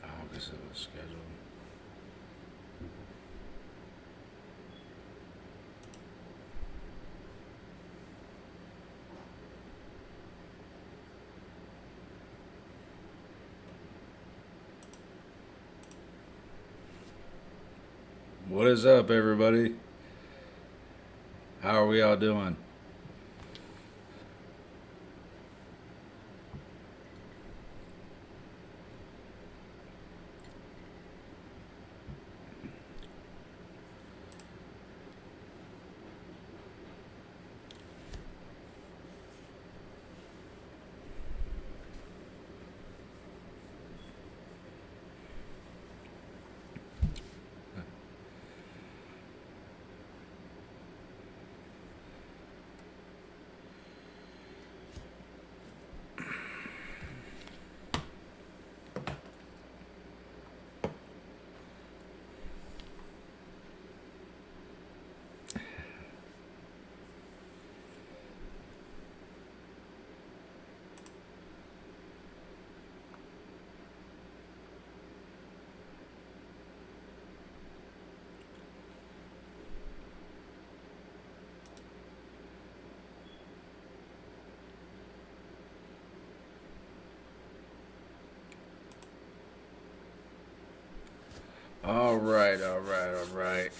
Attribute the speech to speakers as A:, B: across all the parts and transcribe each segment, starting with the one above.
A: August it was scheduled. What is up, everybody? How are we all doing? All right, all right, all right.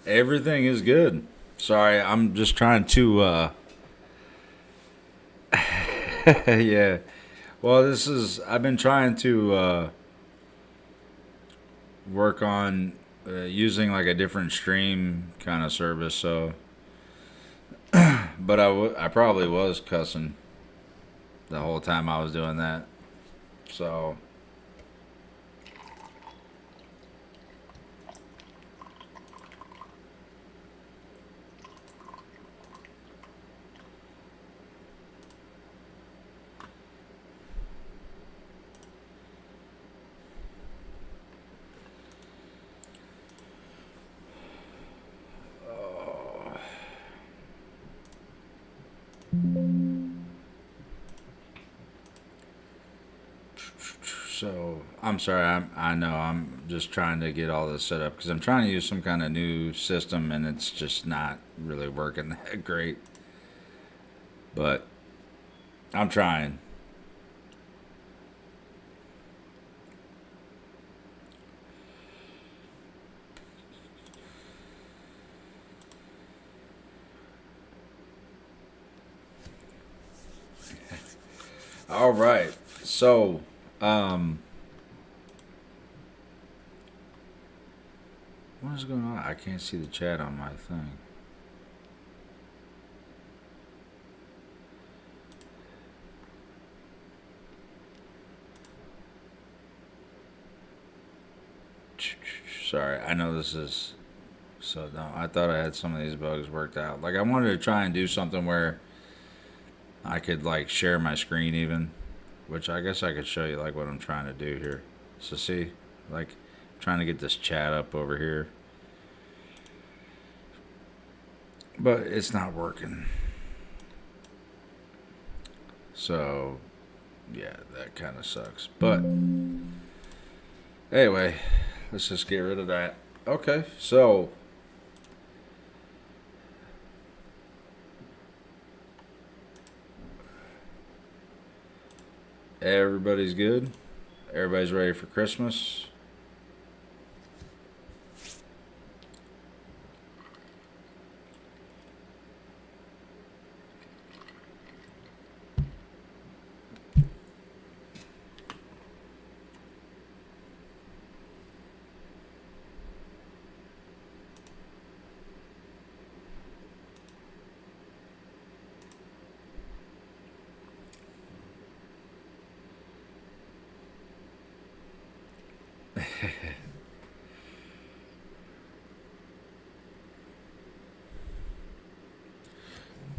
A: Everything is good. Sorry, I'm just trying to. Yeah. Well, this is. I've been trying to work on using like a different stream kind of service. So, but I probably was cussing the whole time I was doing that. So, so I'm sorry. I know I'm just trying to get all this set up because I'm trying to use some kind of new system and it's just not really working that great. But I'm trying. All right. So, um, what is going on? I can't see the chat on my thing. Sorry, I know this is So no, I thought I had some of these bugs worked out. Like I wanted to try and do something where I could like share my screen even, which I guess I could show you like what I'm trying to do here. So see, like trying to get this chat up over here, but it's not working. So yeah, that kind of sucks. But anyway, let's just get rid of that. Okay, so everybody's good. Everybody's ready for Christmas.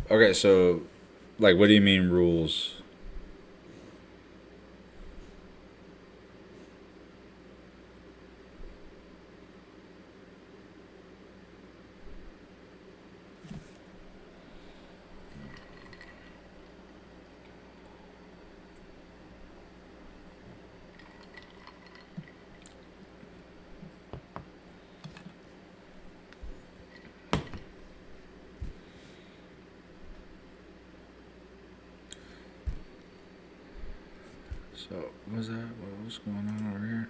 A: Okay, so like, what do you mean rules? So, what was that? What was going on over here?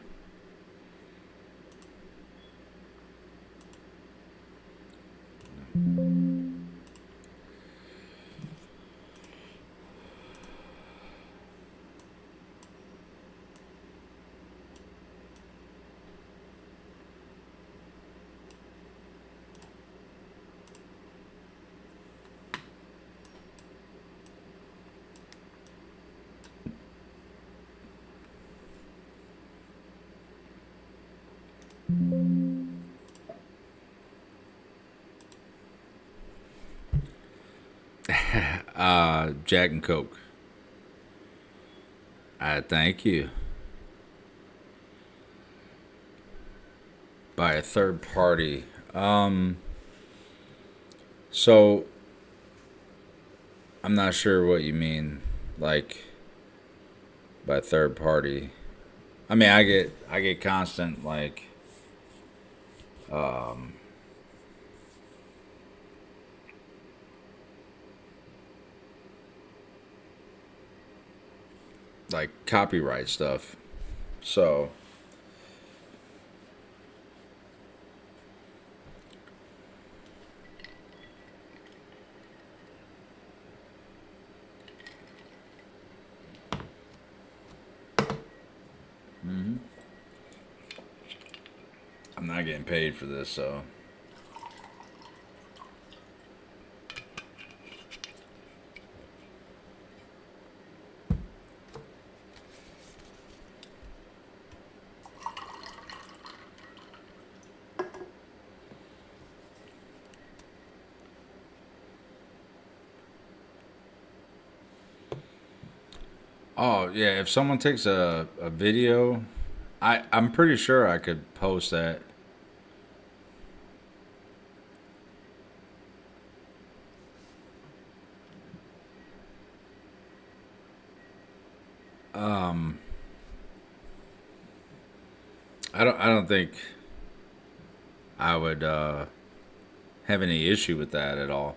A: Jack and Coke. I thank you. By a third party. So I'm not sure what you mean, like by third party. I mean, I get constant um, like copyright stuff. So hmm I'm not getting paid for this, so oh yeah, if someone takes a video, I'm pretty sure I could post that. Um, I don't think I would have any issue with that at all.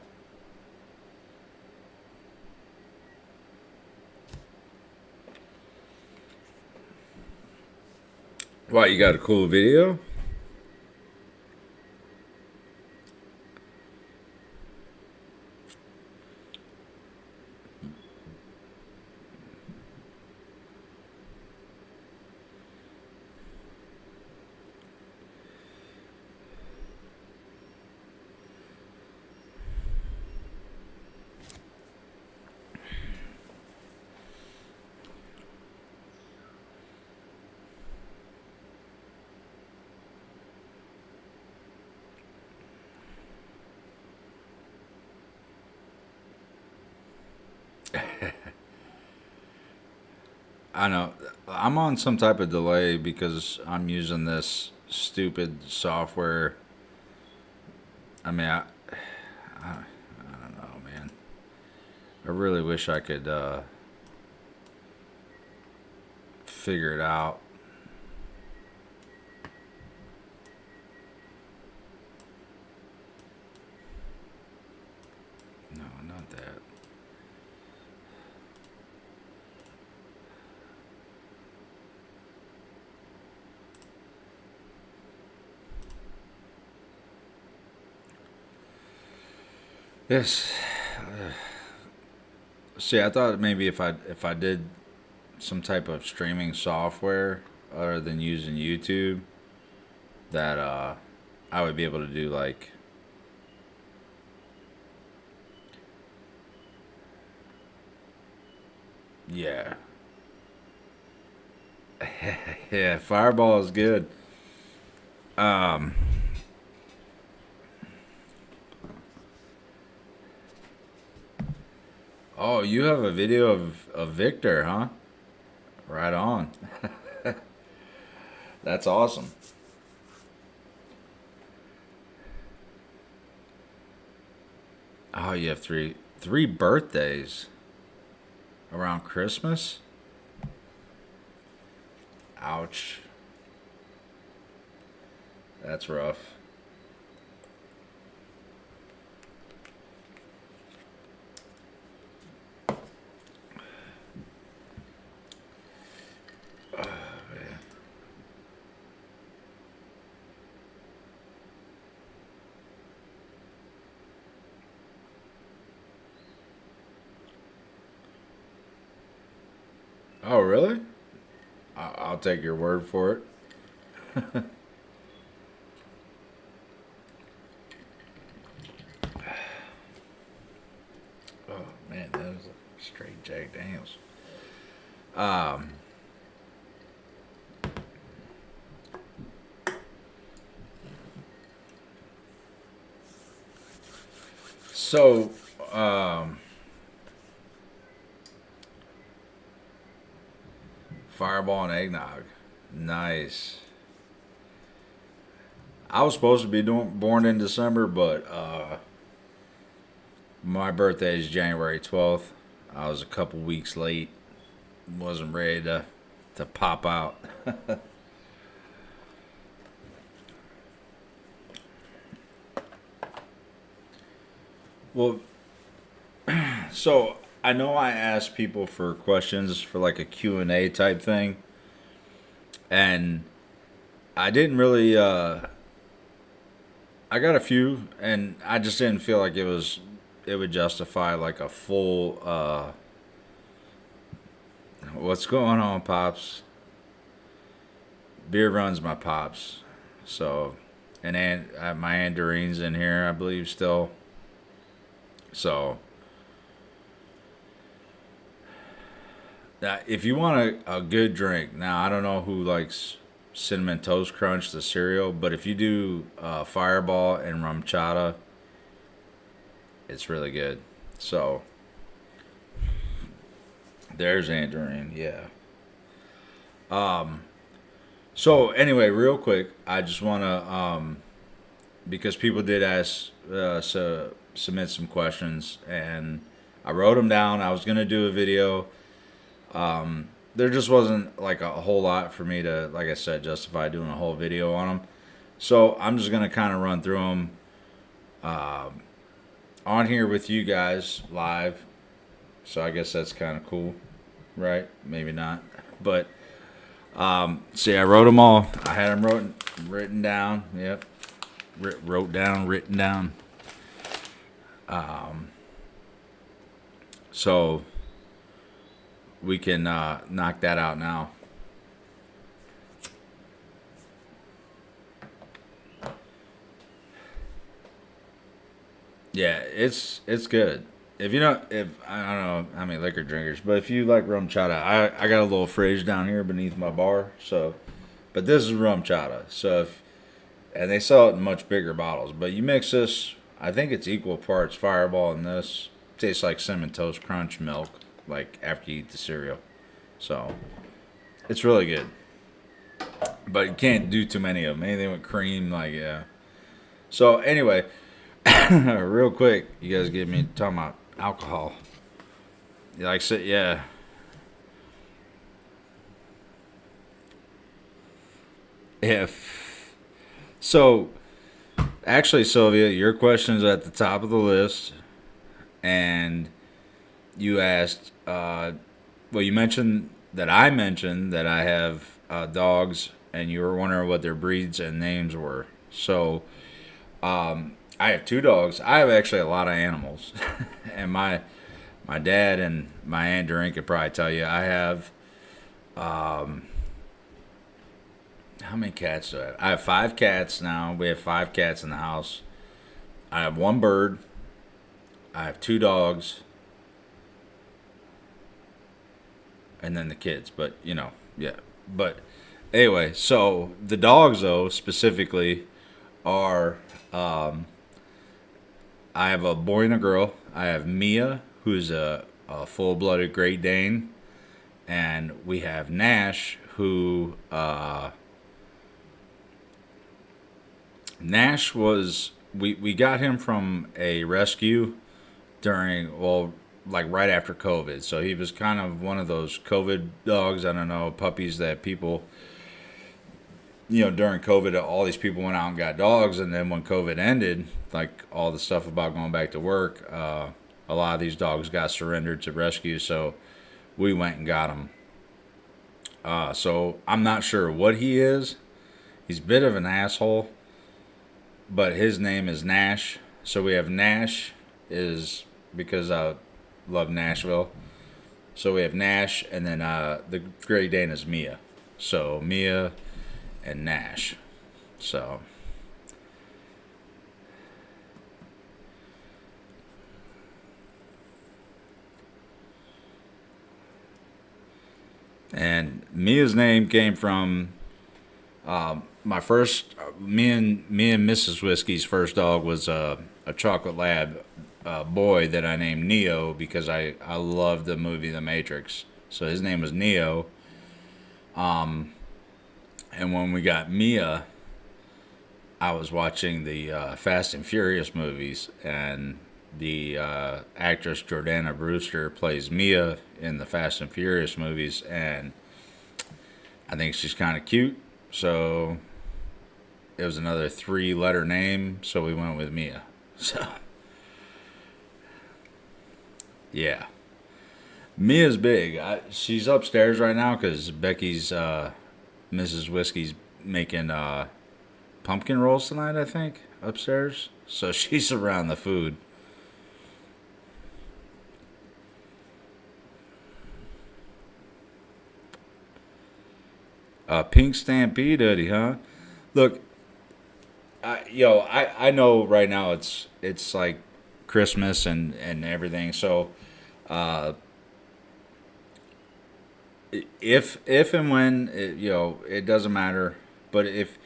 A: Why you got a cool video? I know. I'm on some type of delay because I'm using this stupid software. I mean, I don't know, man. I really wish I could figure it out. No, not that. Yes. See, I thought maybe if I did some type of streaming software other than using YouTube, that I would be able to do like, yeah. Yeah, Fireball is good. Um oh, you have a video of Victor, huh? Right on. That's awesome. Oh, you have three birthdays around Christmas? Ouch. That's rough. Oh, really? I'll take your word for it. Oh man, that was a straight Jack Daniels. Um, so um, Fireball and eggnog, nice. I was supposed to be born in December, but my birthday is January 12th. I was a couple weeks late. Wasn't ready to pop out. Well, so I know I asked people for questions for like a Q&A type thing, and I didn't really. I got a few, and I just didn't feel like it would justify like a full. What's going on, pops? Beer runs my pops, so and my aunt Doreen's in here, I believe, still. So if you want a good drink, now I don't know who likes cinnamon toast crunch, the cereal, but if you do Fireball and rum chata, it's really good. So there's Aunt Doreen, yeah. Um, so anyway, real quick, I just want to because people did ask submit some questions, and I wrote them down. I was gonna do a video. There just wasn't like a whole lot for me to, like I said, justify doing a whole video on them. So I'm just gonna kind of run through them on here with you guys live. So I guess that's kind of cool, right? Maybe not, but see, I wrote them all. I had them written down. Yep, wrote down, written down. So we can knock that out now. Yeah, it's good. If you know, if I don't know how many liquor drinkers, but if you like rum chata, I got a little fridge down here beneath my bar. So, but this is rum chata. So if and they sell it in much bigger bottles. But you mix this, I think it's equal parts Fireball and this. Tastes like cinnamon toast crunch milk, like after you eat the cereal. So It's really good, but you can't do too many of them. Anything with cream, like yeah. So anyway, real quick, you guys get me talking about alcohol. Like I said, yeah, if so. Actually, Sylvia, your question's at the top of the list, and you asked. Well, you mentioned that I mentioned that I have dogs, and you were wondering what their breeds and names were. So, I have two dogs. I have actually a lot of animals, and my dad and my aunt Doreen could probably tell you I have. How many cats do I have? I have five cats now. We have five cats in the house. I have one bird. I have two dogs, and then the kids. But yeah. But anyway, so the dogs though specifically are. I have a boy and a girl. I have Mia, who's a full-blooded Great Dane, and we have Nash, who Nash was. We got him from a rescue during, well, like right after COVID. So he was kind of one of those COVID dogs. I don't know, puppies that people, during COVID, all these people went out and got dogs. And then when COVID ended, like all the stuff about going back to work, a lot of these dogs got surrendered to rescue. So we went and got him. So I'm not sure what he is. He's a bit of an asshole, but his name is Nash. So we have Nash is because I love Nashville. So we have Nash, and then the Great Dane is Mia. So Mia and Nash. So and Mia's name came from my first me and Mrs. Whiskey's first dog was a chocolate lab boy that I named Neo because I loved the movie The Matrix. So his name was Neo. And when we got Mia, I was watching the Fast and Furious movies, and the actress Jordana Brewster plays Mia in the Fast and Furious movies, and I think she's kind of cute. So it was another three-letter name, so we went with Mia. So yeah, Mia's big. She's upstairs right now because Becky's Mrs. Whiskey's making pumpkin rolls tonight, I think, upstairs. So she's around the food. Pink Stampede hoodie, huh? Look, I know right now it's like Christmas and everything. So if and when it doesn't matter. But if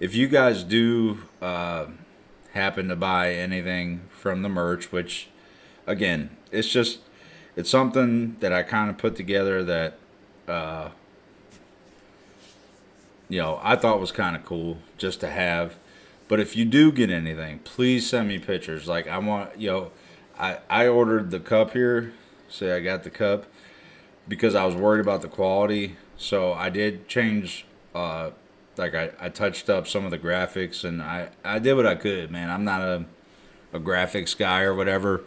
A: you guys do happen to buy anything from the merch, which again, it's something that I kind of put together that uh, I thought was kind of cool just to have. But if you do get anything, please send me pictures. Like I want, I ordered the cup here. Say I got the cup because I was worried about the quality. So I did change, like I touched up some of the graphics, and I did what I could, man. I'm not a graphics guy or whatever,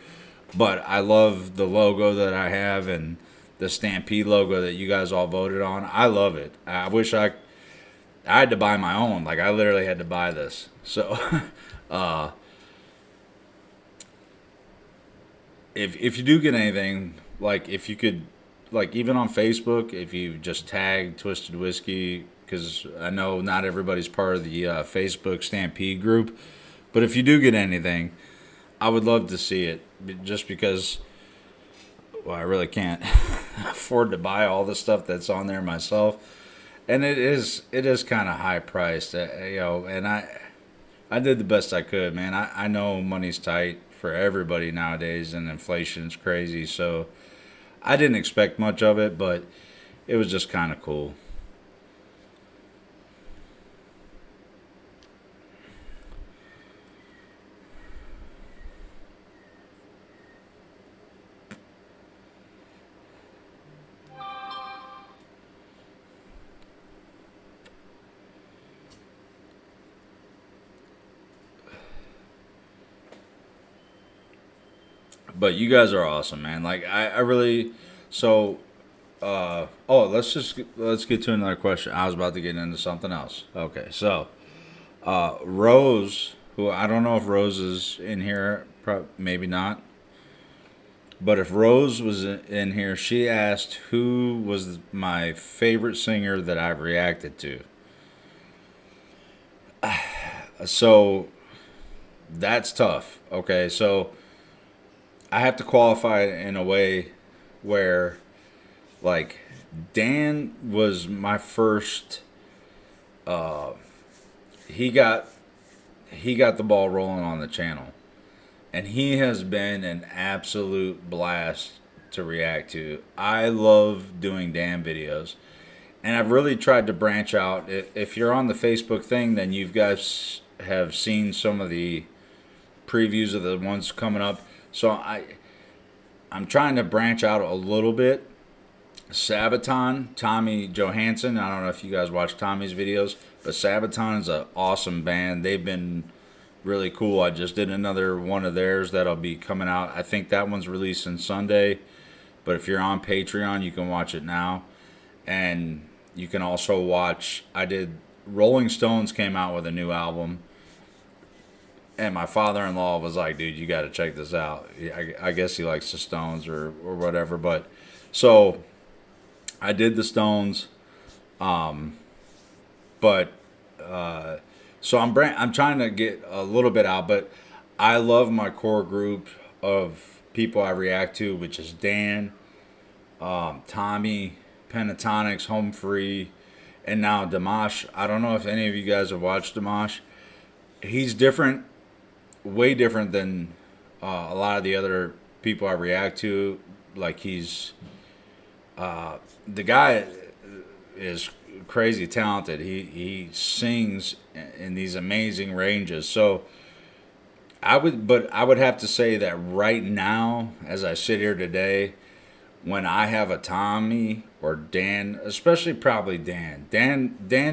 A: but I love the logo that I have and the Stampede logo that you guys all voted on. I love it. I wish I had to buy my own. Like I literally had to buy this. So, uh, if you do get anything, like if you could, like even on Facebook, if you just tag Twisted Whiskey, because I know not everybody's part of the Facebook Stampede group, but if you do get anything, I would love to see it. Just because, well, I really can't afford to buy all the stuff that's on there myself. And it is kind of high priced, and I did the best I could, man. I know money's tight for everybody nowadays, and inflation's crazy, so I didn't expect much of it, but it was just kind of cool. But you guys are awesome, man. Like I really so oh, let's get to another question. I was about to get into something else. Okay, so Rose, who I don't know if Rose is in here, maybe not. But if Rose was in here, she asked who was my favorite singer that I've reacted to. So that's tough. Okay, so I have to qualify it in a way where, like, Dan was my first. He got he got the ball rolling on the channel, and he has been an absolute blast to react to. I love doing Dan videos, and I've really tried to branch out. If you're on the Facebook thing, then you guys have seen some of the previews of the ones coming up. So I'm trying to branch out a little bit. Sabaton, Tommy Johansson. I don't know if you guys watch Tommy's videos, but Sabaton is an awesome band. They've been really cool. I just did another one of theirs that'll be coming out. I think that one's releasing Sunday, but if you're on Patreon, you can watch it now. And you can also watch, I did, Rolling Stones came out with a new album, and my father-in-law was like, dude, you got to check this out. I guess he likes the Stones or whatever, but so I did the Stones, but so I'm trying to get a little bit out, but I love my core group of people I react to, which is Dan, Tommy, Pentatonics, Home Free, and now Dimash. I don't know if any of you guys have watched Dimash. He's different, way different than a lot of the other people I react to. Like he's the guy is crazy talented. He sings in these amazing ranges. So I would have to say that right now, as I sit here today, when I have a Tommy or Dan, especially probably Dan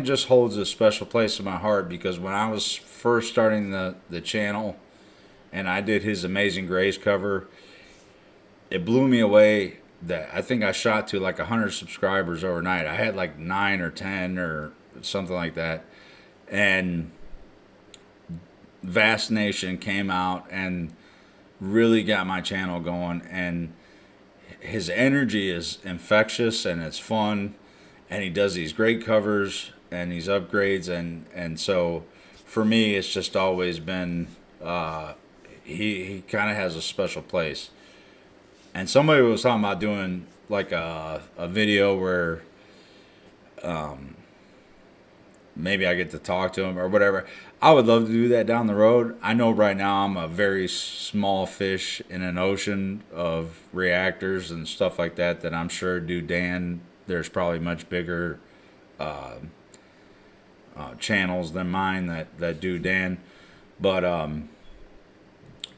A: just holds a special place in my heart because when I was first starting the channel and I did his Amazing Grace cover, it blew me away that I think I shot to like 100 subscribers overnight. I had like 9 or 10 or something like that. And Vast Nation came out and really got my channel going, and his energy is infectious and it's fun, and he does these great covers and these upgrades, and so for me it's just always been he kind of has a special place. And somebody was talking about doing like a video where maybe I get to talk to him or whatever. I would love to do that down the road. I know right now I'm a very small fish in an ocean of reactors and stuff like that I'm sure do Dan. There's probably much bigger channels than mine that do Dan. But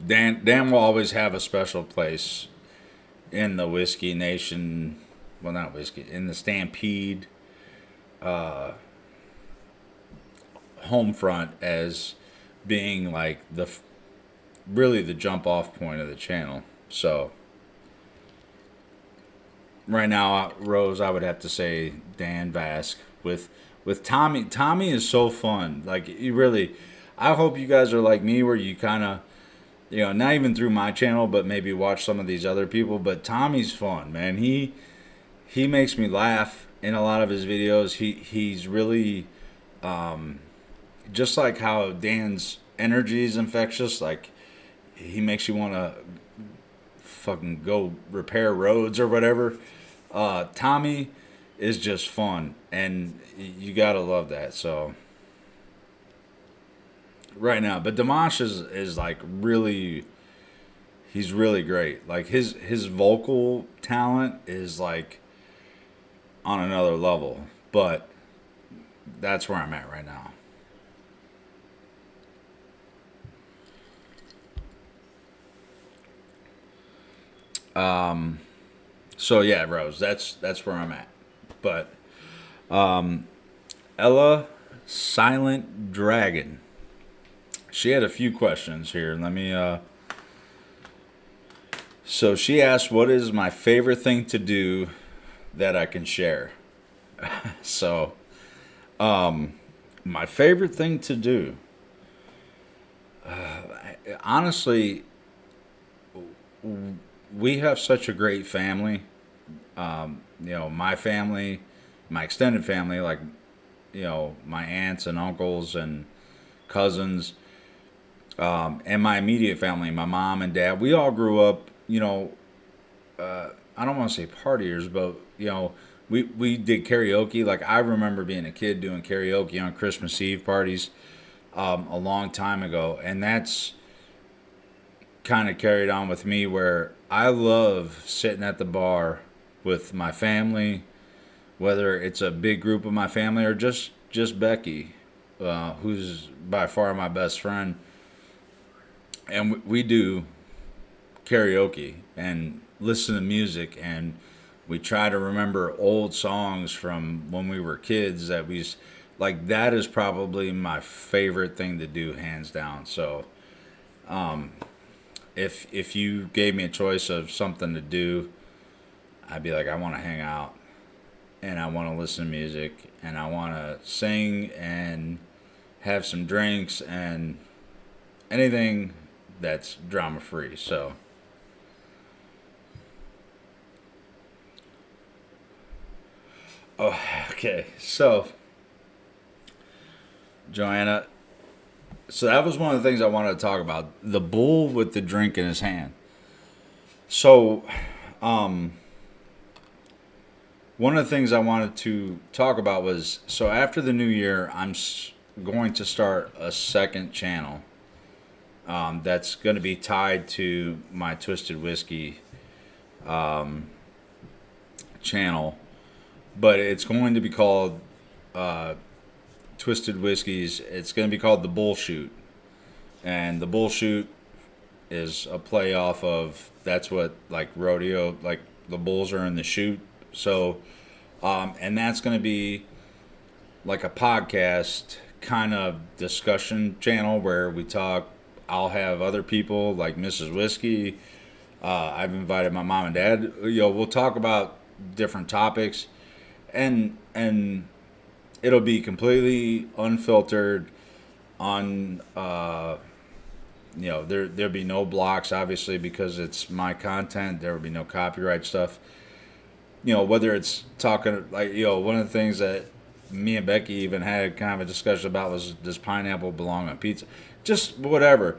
A: Dan will always have a special place in the Whiskey Nation, well, not whiskey, in the Stampede home front as being like really the jump off point of the channel. So right now, Rose, I would have to say Dan Vask with Tommy. Tommy is so fun. Like you really, I hope you guys are like me where you kind of, not even through my channel, but maybe watch some of these other people. But Tommy's fun, man. He makes me laugh in a lot of his videos. He's really just like how Dan's energy is infectious. Like he makes you want to fucking go repair roads or whatever. Tommy is just fun, and you gotta love that. So. Right now, but Dimash is like really, he's really great. Like his vocal talent is like on another level, but that's where I'm at right now. So yeah, Rose, that's where I'm at. But Ella Silent Dragon, she had a few questions here. Let me So she asked, "What is my favorite thing to do that I can share?" So, my favorite thing to do, honestly, we have such a great family. My family, my extended family, like, my aunts and uncles and cousins, and my immediate family, my mom and dad, we all grew up, I don't want to say partiers, but, we did karaoke. Like, I remember being a kid doing karaoke on Christmas Eve parties a long time ago. And that's kind of carried on with me where I love sitting at the bar with my family, whether it's a big group of my family or just Becky, who's by far my best friend, and we do karaoke and listen to music, and we try to remember old songs from when we were kids that like. That is probably my favorite thing to do, hands down. So if you gave me a choice of something to do, I'd be like, I want to hang out and I want to listen to music and I want to sing and have some drinks and anything that's drama free. So, oh, okay. So, Joanna, so that was one of the things I wanted to talk about. The bull with the drink in his hand. So, um, one of the things I wanted to talk about was, so after the new year, going to start a second channel, that's going to be tied to my Twisted Whiskey channel, but it's going to be called Twisted Whiskeys. It's going to be called the Bullshoot, and the Bullshoot is a play off of, that's what, like rodeo, like the bulls are in the chute. So, and that's going to be like a podcast kind of discussion channel where we talk. I'll have other people like Mrs. Whiskey. I've invited my mom and dad. We'll talk about different topics, and it'll be completely unfiltered. On there'll be no blocks, obviously, because it's my content. There will be no copyright stuff. Whether it's talking like, one of the things that me and Becky even had kind of a discussion about was, does pineapple belong on pizza? Just whatever.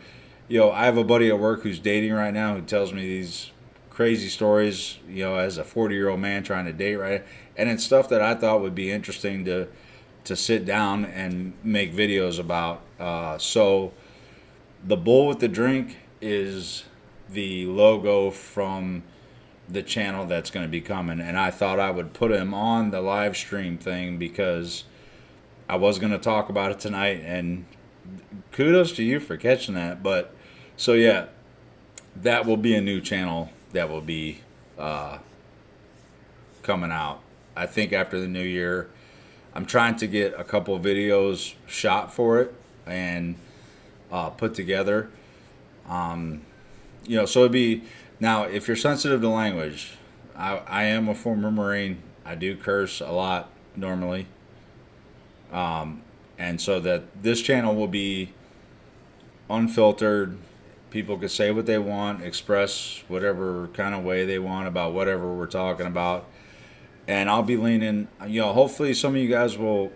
A: I have a buddy at work who's dating right now who tells me these crazy stories, as a 40-year-old man trying to date right. And it's stuff that I thought would be interesting to sit down and make videos about. So the bull with the drink is the logo from the channel that's going to be coming, and I thought I would put him on the live stream thing because I was going to talk about it tonight, and kudos to you for catching that. But so yeah, that will be a new channel that will be coming out, I think, after the new year. I'm trying to get a couple of videos shot for it and put together. So it'd be, now if you're sensitive to language, I am a former Marine. I do curse a lot normally. And so that this channel will be unfiltered. People can say what they want, express whatever kind of way they want about whatever we're talking about. And I'll be leaning, hopefully some of you guys will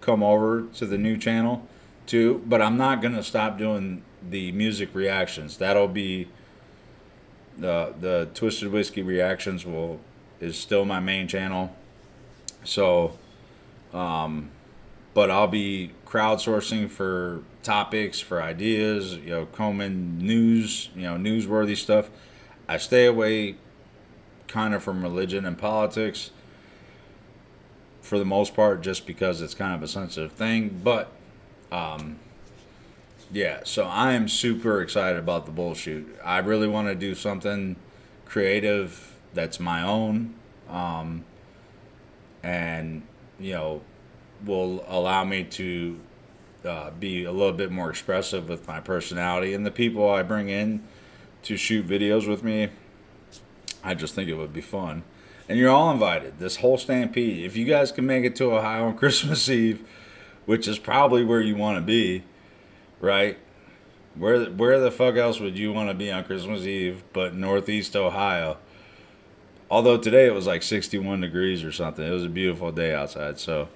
A: come over to the new channel too. But I'm not going to stop doing the music reactions. That'll be the Twisted Whiskey reactions is still my main channel. So, but I'll be crowdsourcing for topics, for ideas, combing news, newsworthy stuff. I stay away kind of from religion and politics for the most part, just because it's kind of a sensitive thing. But yeah, so I am super excited about the Bullshoot. I really want to do something creative that's my own, and will allow me to be a little bit more expressive with my personality and the people I bring in to shoot videos with me. I just think it would be fun. And you're all invited. This whole Stampede. If you guys can make it to Ohio on Christmas Eve, which is probably where you want to be, right? Where the fuck else would you want to be on Christmas Eve but Northeast Ohio? Although today it was like 61 degrees or something. It was a beautiful day outside. So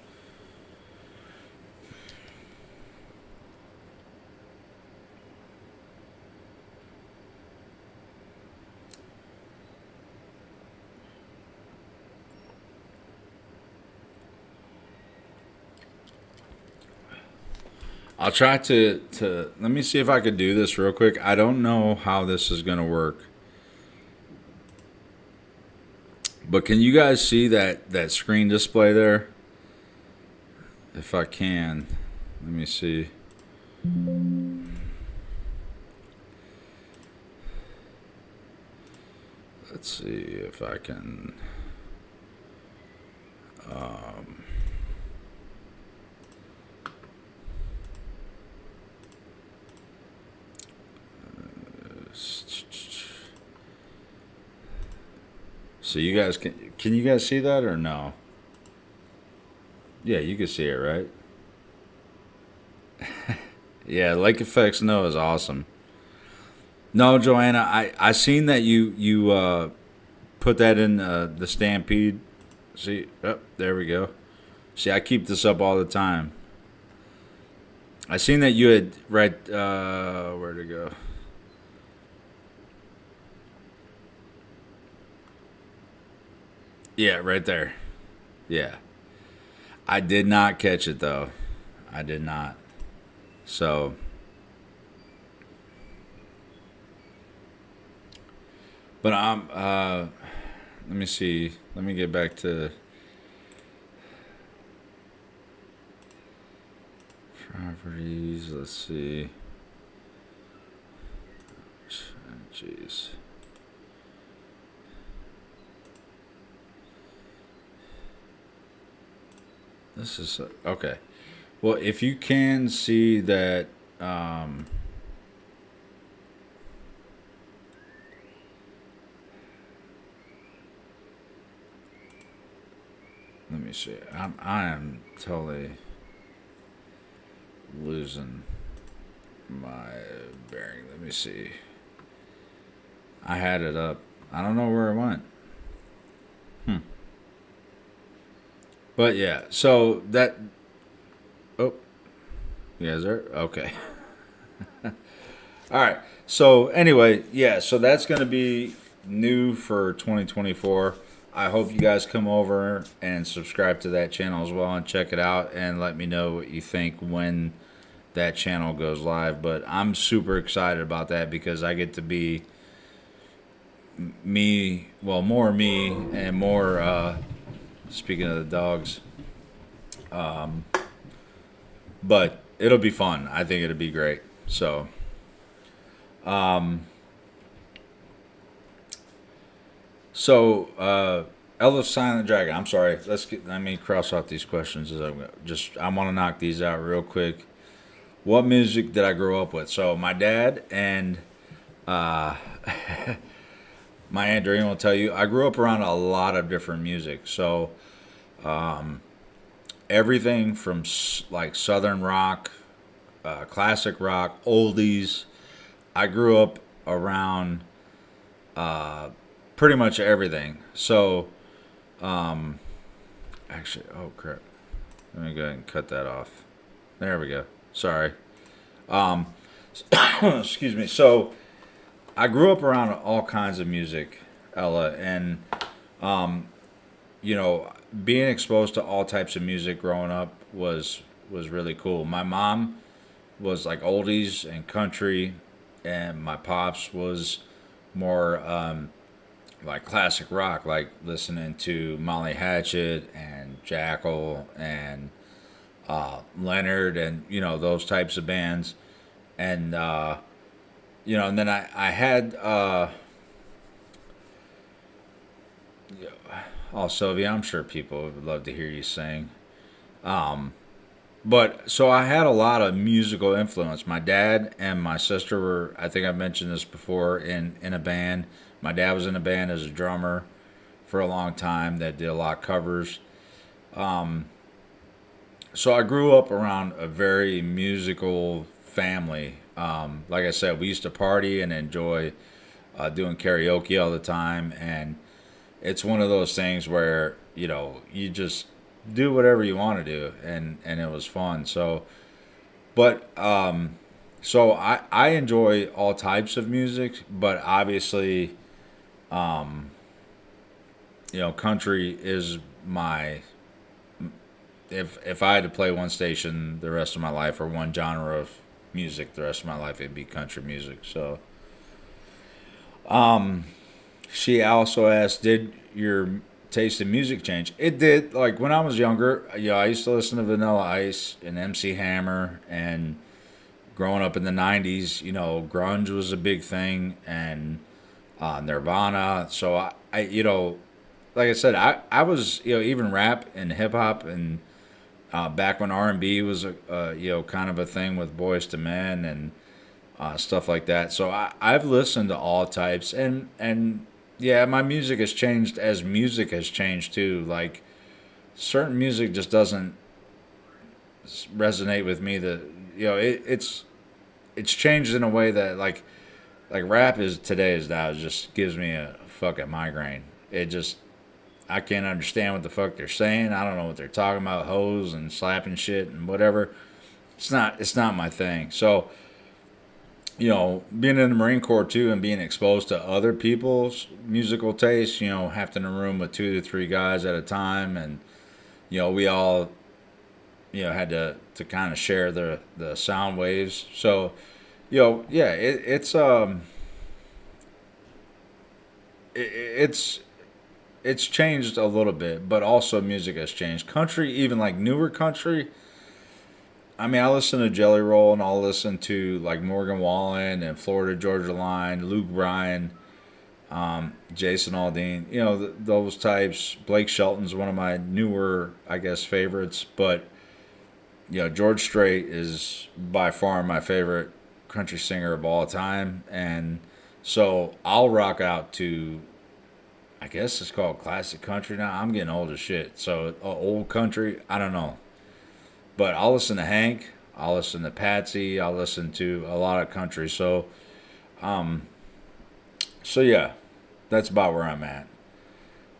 A: I'll try to let me see if I could do this real quick. I don't know how this is gonna work, but can you guys see that screen display there? If I can, let me see. Let's see if I can. Um, so you guys can you guys see that or no? Yeah, you can see it, right? Yeah, Lake Effects No is awesome. No, Joanna, I seen that you put that in the Stampede. See, oh, there we go. See, I keep this up all the time. I seen that you had right. Where'd it go? Yeah, right there. Yeah, I did not catch it though. I did not. So but let me see. Let me get back to properties. Let's see. Jeez. This is okay. Well, if you can see that, um, let me see. I am totally losing my bearing. Let me see. I had it up. I don't know where it went. Hmm. But yeah, so that. Oh, yeah, is there? Okay. All right. So anyway, yeah. So that's going to be new for 2024. I hope you guys come over and subscribe to that channel as well and check it out and let me know what you think when that channel goes live. But I'm super excited about that because I get to be me, well, more me and more. Speaking of the dogs, but it'll be fun. I think it'll be great. So, Ellis Silent Dragon. I'm sorry. Let me cross off these questions as I want to knock these out real quick. What music did I grow up with? So my dad and uh, my aunt Doreen will tell you I grew up around a lot of different music. So everything from like southern rock, classic rock, oldies. I grew up around uh, pretty much everything. So actually, oh crap. Let me go ahead and cut that off. There we go. Sorry. Um, excuse me. So I grew up around all kinds of music, Ella, and um, you know, being exposed to all types of music growing up was really cool. My mom was like oldies and country, and my pops was more like classic rock, like listening to Molly Hatchet and Jackal and Leonard and those types of bands, and and then I had oh Sylvia, I'm sure people would love to hear you sing. Um, but so I had a lot of musical influence. My dad and my sister were, I think I've mentioned this before, in a band. My dad was in a band as a drummer for a long time that did a lot of covers. So I grew up around a very musical family. Like I said, we used to party and enjoy doing karaoke all the time, and it's one of those things where you just do whatever you want to do, and it was fun. But so I enjoy all types of music, but obviously, country is my, if I had to play one station the rest of my life, or one genre of music the rest of my life, it'd be country music. So she also asked, did your taste in music change? It did. Like when I was younger, I used to listen to Vanilla Ice and MC Hammer, and growing up in the '90s, grunge was a big thing, and Nirvana. So like I said, I was, even rap and hip hop, and back when R&B was kind of a thing with Boys to Men and stuff like that. So I've listened to all types, and yeah, my music has changed as music has changed too. Like certain music just doesn't resonate with me. That it's changed in a way that like rap is today's now, it just gives me a fucking migraine. It just, I can't understand what the fuck they're saying. I don't know what they're talking about, hoes and slapping shit and whatever. It's not my thing. So being in the Marine Corps too, and being exposed to other people's musical tastes, having a room with 2 to 3 guys at a time, and we all had to kind of share the sound waves. So yeah, it's it's changed a little bit, but also music has changed. Country, even like newer country. I mean, I listen to Jelly Roll, and I'll listen to like Morgan Wallen and Florida Georgia Line, Luke Bryan, Jason Aldean. Those types. Blake Shelton's one of my newer, I guess, favorites. But George Strait is by far my favorite country singer of all time, and so I'll rock out to, I guess it's called classic country now. I'm getting old as shit. So old country, I don't know. But I'll listen to Hank. I'll listen to Patsy. I'll listen to a lot of country. Um, so yeah, that's about where I'm at.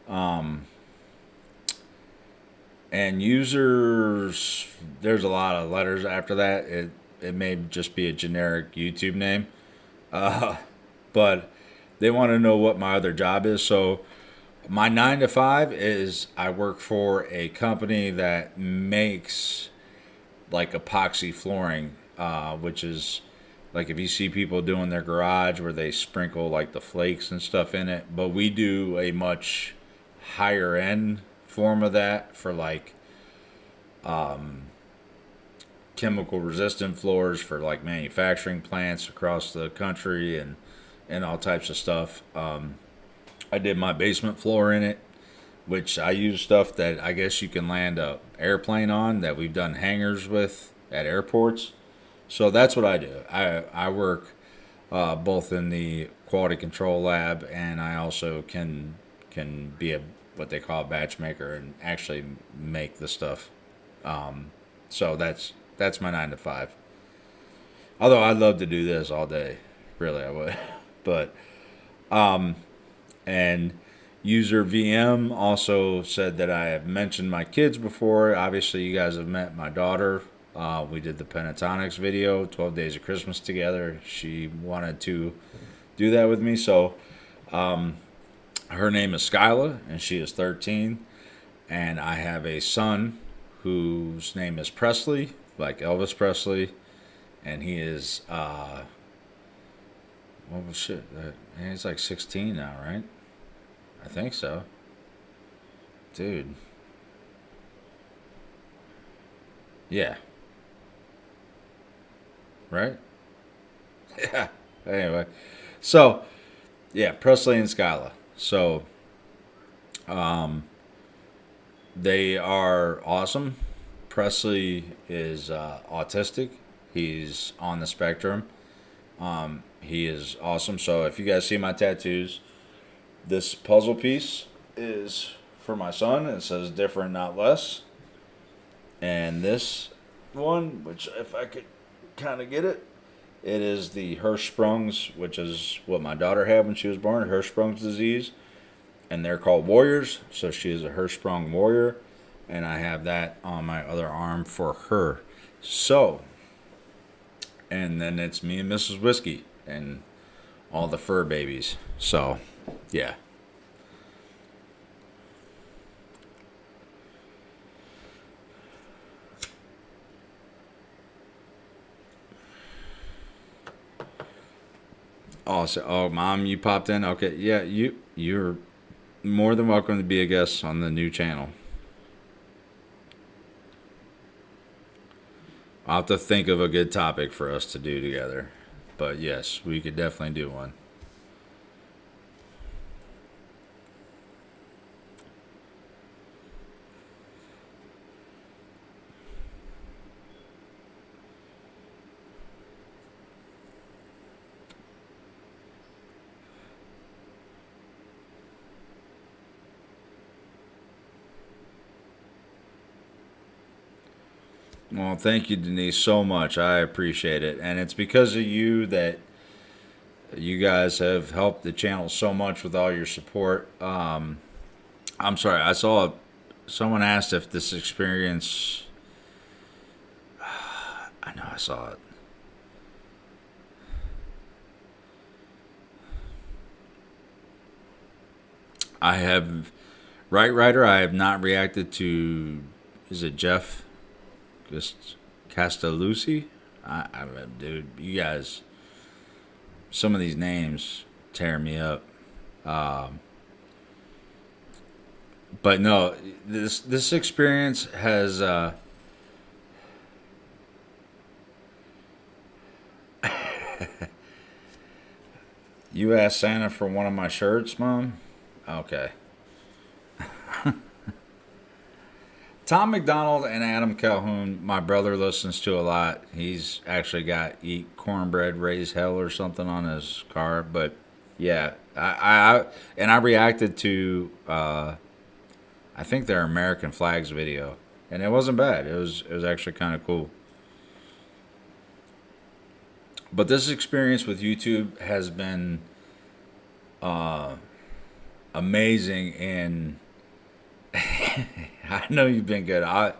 A: Um, and users, there's a lot of letters after that. It may just be a generic YouTube name, uh, but they want to know what my other job is. So my 9 to 5 is I work for a company that makes like epoxy flooring, which is like if you see people doing their garage where they sprinkle like the flakes and stuff in it, but we do a much higher end form of that for like chemical resistant floors for like manufacturing plants across the country, and all types of stuff. I did my basement floor in it, which I use stuff that I guess you can land a airplane on, that we've done hangars with at airports. So that's what I do. I work both in the quality control lab, and I also can be a what they call a batch maker and actually make the stuff. So that's my 9 to 5. Although I'd love to do this all day, really I would. But and user VM also said that I have mentioned my kids before. Obviously, you guys have met my daughter. We did the Pentatonics video, 12 Days of Christmas together. She wanted to do that with me. So her name is Skyla, and she is 13. And I have a son whose name is Presley, like Elvis Presley. And he is, shit? He's like 16 now, right? I think so. Dude. Yeah. Right? Yeah. Anyway. So, yeah, Presley and Skyla. So, they are awesome. Presley is autistic. He's on the spectrum. He is awesome. So if you guys see my tattoos, this puzzle piece is for my son. It says different, not less. And this one, which if I could kind of get it, it is the Hirschsprung's, which is what my daughter had when she was born, Hirschsprung's disease. And they're called warriors. So she is a Hirschsprung warrior. And I have that on my other arm for her. So, and then it's me and Mrs. Whiskey and all the fur babies. So, yeah. Oh, Mom, you popped in? Okay, yeah, you're more than welcome to be a guest on the new channel. I'll have to think of a good topic for us to do together. But yes, we could definitely do one. Well, thank you, Denise, so much. I appreciate it. And it's because of you that you guys have helped the channel so much with all your support. I'm sorry, I saw someone asked if this experience. I know I saw it. I have, right, Ryder, I have not reacted to, is it Jeff? Just Castellucci? Dude, you guys, some of these names tear me up. But no, this experience has you asked Santa for one of my shirts, Mom? Okay. Tom McDonald and Adam Calhoun, my brother listens to a lot. He's actually got Eat Cornbread, Raise Hell or something on his car. But yeah, I reacted to I think their American Flags video, and it wasn't bad. It was actually kind of cool. But this experience with YouTube has been amazing, and I know you've been good. A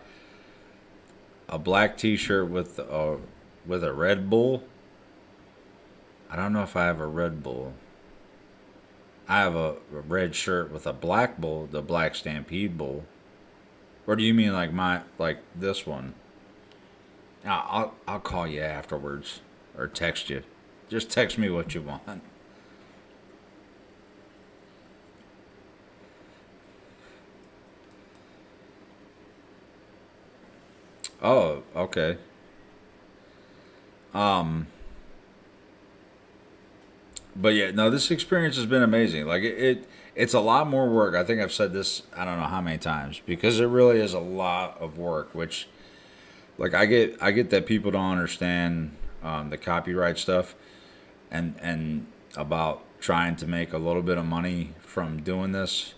A: black T-shirt with a Red Bull. I don't know if I have a Red Bull. I have a red shirt with a black bull, the Black Stampede bull. Or do you mean like this one? I'll call you afterwards or text you. Just text me what you want. Oh, okay. But yeah, no, this experience has been amazing. Like it's a lot more work. I think I've said this I don't know how many times because it really is a lot of work. Which, like, I get that people don't understand the copyright stuff, and about trying to make a little bit of money from doing this.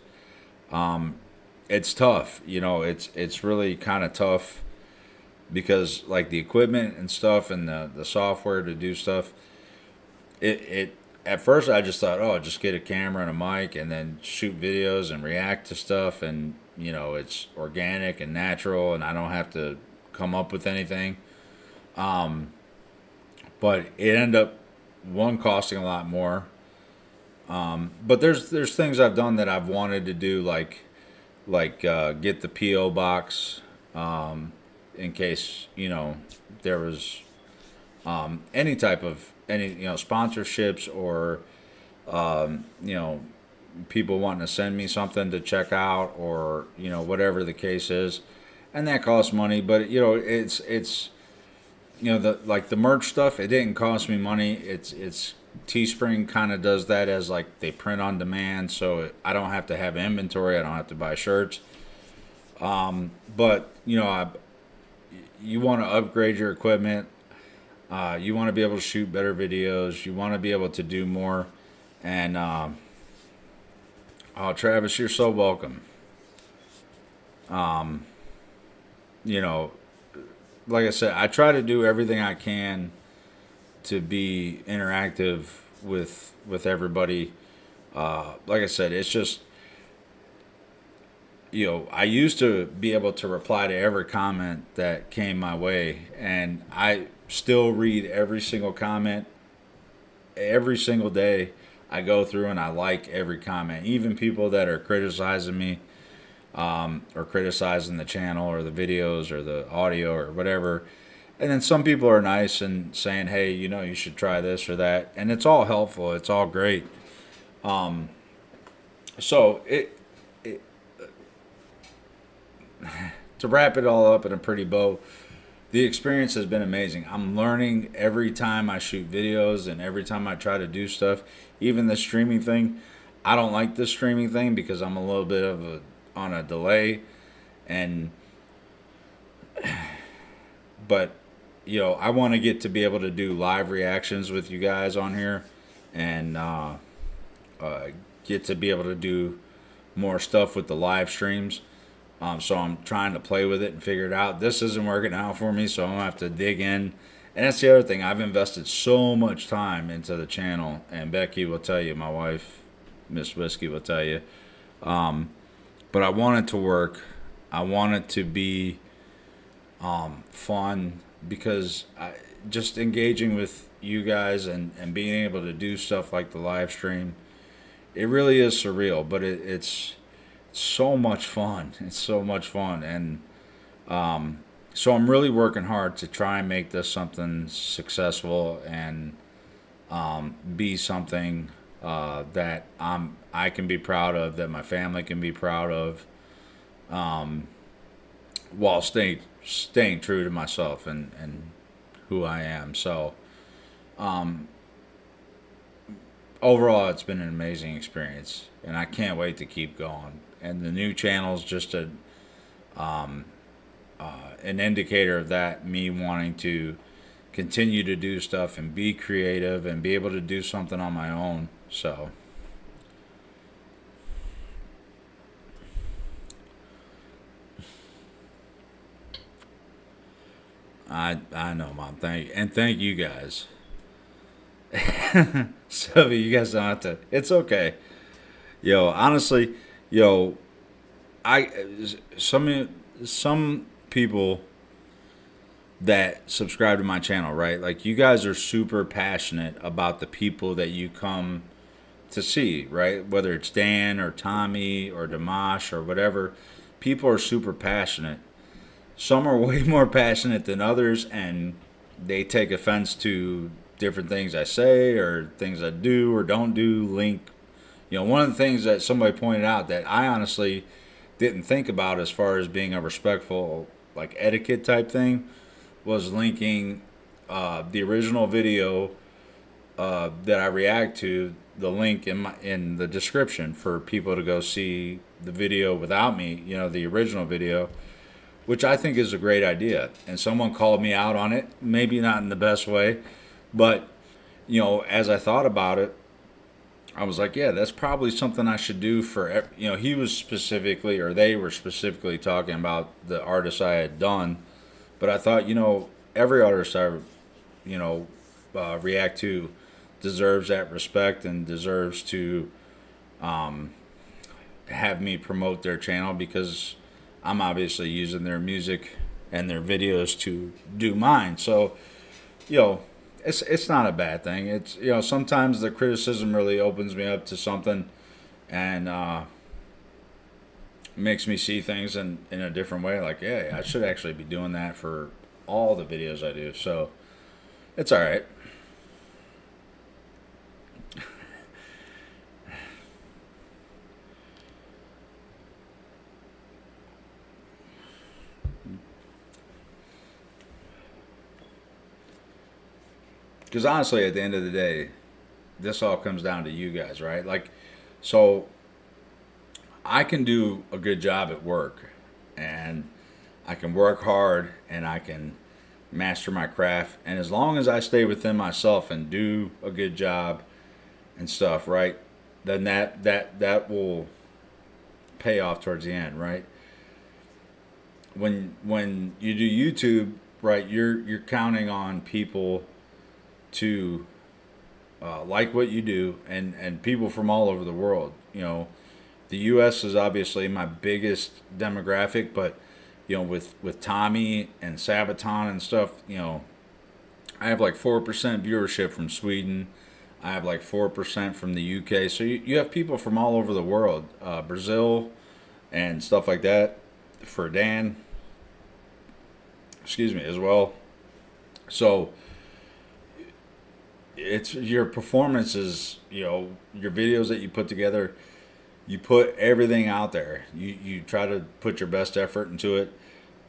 A: It's tough. It's really kind of tough because like the equipment and stuff and the software to do stuff. It at first I just thought, oh, just get a camera and a mic and then shoot videos and react to stuff, and it's organic and natural and I don't have to come up with anything. But it ended up costing a lot more. But there's things I've done that I've wanted to do, like get the PO box, in case there was any type of sponsorships or people wanting to send me something to check out, or whatever the case is, and that costs money. But it's the merch stuff, it didn't cost me money. It's Teespring kind of does that as like they print on demand, so I don't have to have inventory. I don't have to buy shirts. But you want to upgrade your equipment. You want to be able to shoot better videos. You want to be able to do more. And oh, Travis, you're so welcome. You know, like I said, I try to do everything I can to be interactive with everybody. Like I said, it's just, I used to be able to reply to every comment that came my way, and I still read every single comment every single day. I go through and I like every comment, even people that are criticizing me, or criticizing the channel or the videos or the audio or whatever. And then some people are nice and saying, hey, you should try this or that. And it's all helpful. It's all great. So to wrap it all up in a pretty bow, the experience has been amazing. I'm learning every time I shoot videos and every time I try to do stuff. Even the streaming thing, I don't like the streaming thing because I'm a little bit on a delay, and but I want to get to be able to do live reactions with you guys on here, and get to be able to do more stuff with the live streams. So I'm trying to play with it and figure it out. This isn't working out for me, so I'm gonna have to dig in. And that's the other thing. I've invested so much time into the channel, and Becky will tell you, my wife, Miss Whiskey, will tell you. But I want it to work. I want it to be fun, because just engaging with you guys and being able to do stuff like the live stream, it really is surreal, but it's so much fun. It's so much fun. And so I'm really working hard to try and make this something successful, and be something that I can be proud of, that my family can be proud of, while staying true to myself and who I am. So overall, it's been an amazing experience, and I can't wait to keep going. And the new channel's just an indicator of that, me wanting to continue to do stuff and be creative and be able to do something on my own. So I know, Mom. Thank you guys. Sylvia, you guys don't have to. It's okay. Honestly, yo, I some people that subscribe to my channel, right? Like, you guys are super passionate about the people that you come to see, right? Whether it's Dan or Tommy or Dimash or whatever, people are super passionate. Some are way more passionate than others, and they take offense to different things I say or things I do or don't do. One of the things that somebody pointed out that I honestly didn't think about as far as being a respectful, like, etiquette type thing, was linking the original video that I react to, the link in the description for people to go see the video without me, the original video, which I think is a great idea. And someone called me out on it, maybe not in the best way, but as I thought about it, I was like, yeah, that's probably something I should do for, he was specifically, or they were specifically talking about the artists I had done. But I thought, every artist I, react to deserves that respect and deserves to have me promote their channel, because I'm obviously using their music and their videos to do mine. So, it's not a bad thing. It's, sometimes the criticism really opens me up to something, and makes me see things in a different way. Like, yeah, I should actually be doing that for all the videos I do. So it's all right. Because honestly, at the end of the day, this all comes down to you guys, right? Like, so I can do a good job at work, and I can work hard and I can master my craft. And as long as I stay within myself and do a good job and stuff, right, then that will pay off towards the end, right? When you do YouTube, right, you're counting on people to like what you do, and people from all over the world. The U.S. is obviously my biggest demographic, but with Tommy and Sabaton and stuff, I have like 4% viewership from Sweden. I have like 4% from the UK. So you have people from all over the world, Brazil and stuff like that. For Dan, excuse me, as well. So it's your performances, your videos that you put together. You put everything out there. You try to put your best effort into it,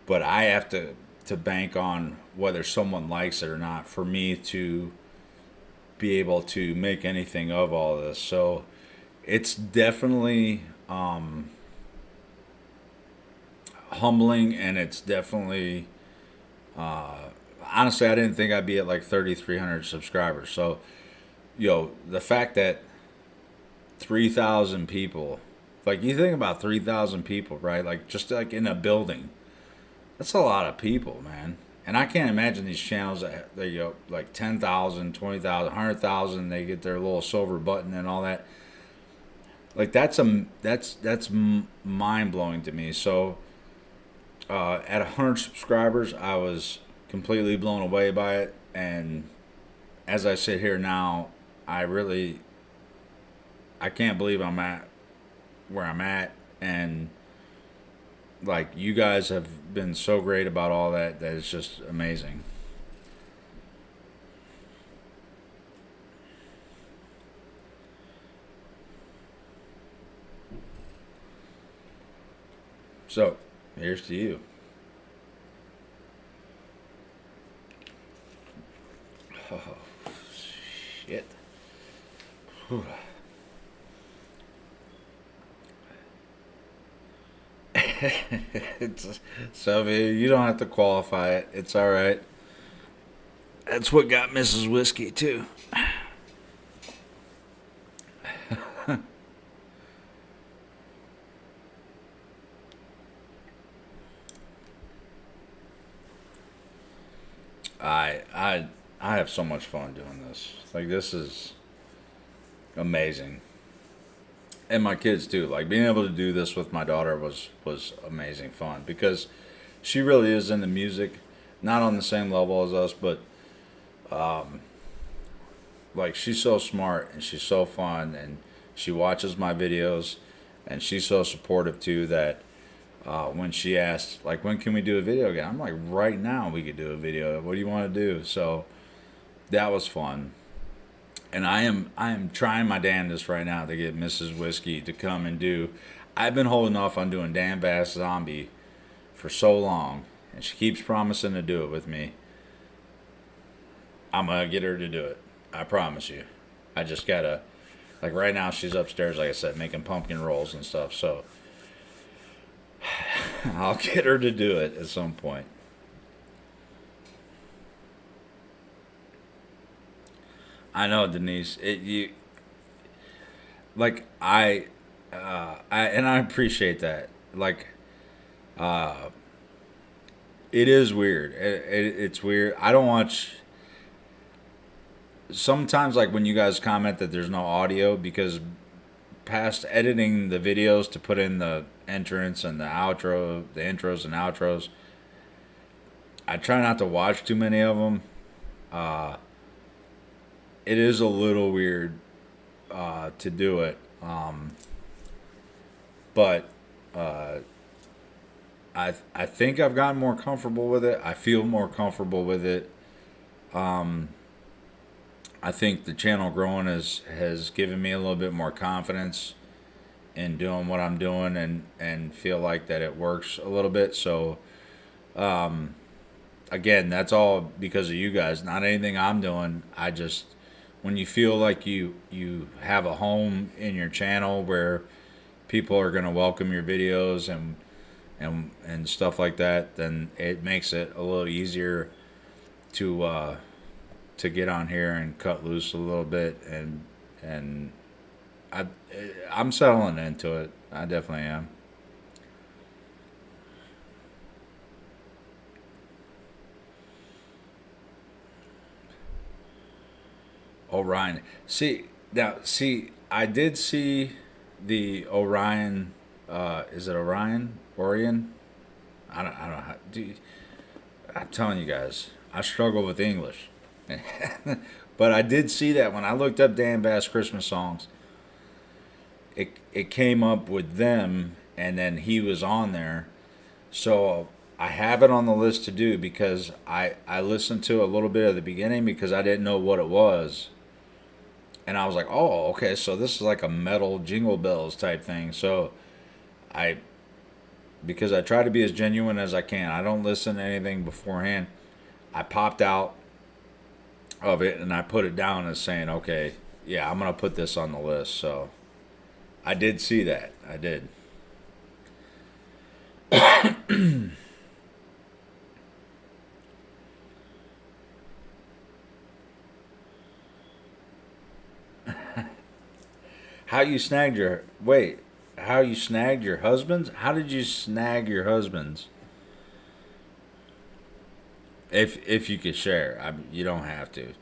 A: but I have to bank on whether someone likes it or not for me to be able to make anything of all this. So it's definitely humbling, and it's definitely honestly, I didn't think I'd be at like 3,300 subscribers. So the fact that 3,000 people, like you think about 3,000 people, right? Like just like in a building, that's a lot of people, man. And I can't imagine these channels that they go like 10,000, 20,000, 100,000. They get their little silver button and all that. Like that's mind blowing to me. So at 100 subscribers, I was completely blown away by it. And as I sit here now, I can't believe I'm at where I'm at, and like you guys have been so great about all that it's just amazing. So here's to you. Oh shit. Whew. So you don't have to qualify it. It's all right. That's what got Mrs. Whiskey too. I have so much fun doing this. Like this is amazing. And my kids too. Like being able to do this with my daughter was amazing fun because she really is into music, not on the same level as us, but like she's so smart and she's so fun and she watches my videos and she's so supportive too that when she asked like when can we do a video again, I'm like right now we could do a video. What do you want to do? So that was fun. And I am trying my damnedest right now to get Mrs. Whiskey to come and do. I've been holding off on doing Dan Bass Zombie for so long, and she keeps promising to do it with me. I'm gonna get her to do it. I promise you. I just gotta, like right now she's upstairs, like I said, making pumpkin rolls and stuff. So I'll get her to do it at some point. I know, Denise. Like and I appreciate that. Like, it is weird. It's weird. I don't watch. Sometimes, like when you guys comment that there's no audio, because past editing the videos to put in the entrance and the outro, the intros and outros, I try not to watch too many of them. It is a little weird to do it, but I think I've gotten more comfortable with it. I feel more comfortable with it. I think the channel growing has given me a little bit more confidence in doing what I'm doing and feel like that it works a little bit. So again, that's all because of you guys, not anything I'm doing. I just, when you feel like you have a home in your channel where people are going to welcome your videos and stuff like that, then it makes it a little easier to get on here and cut loose a little bit, and I I'm settling into it. I definitely am. Orion. See, I did see the Orion. Is it Orion? Orion? I don't know how. I'm telling you guys, I struggle with English. But I did see that when I looked up Dan Bass Christmas songs. It came up with them, and then he was on there. So I have it on the list to do because I listened to a little bit of the beginning because I didn't know what it was, and I was like, oh, okay, so this is like a metal Jingle Bells type thing. So I because I try to be as genuine as I can. I don't listen to anything beforehand. I popped out of it and I put it down as saying, okay, yeah, I'm gonna put this on the list. So I did see that. I did. How you snagged your wait? How you snagged your husband's? How did you snag your husband's? If you could share, you don't have to.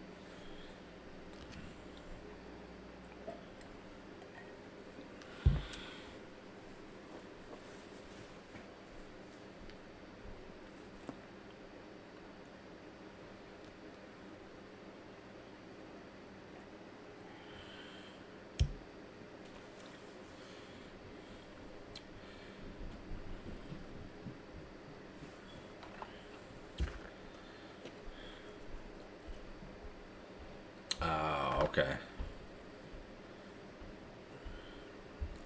A: Okay.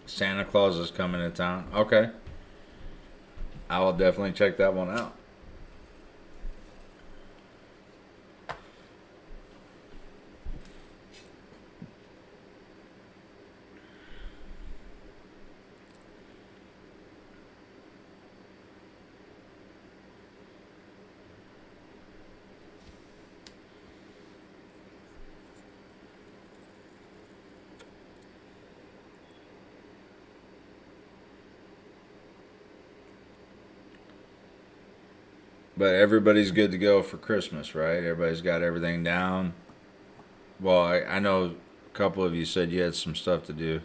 A: Santa Claus is coming to town. Okay, I will definitely check that one out. But everybody's good to go for Christmas, right? Everybody's got everything down. Well, I know a couple of you said you had some stuff to do.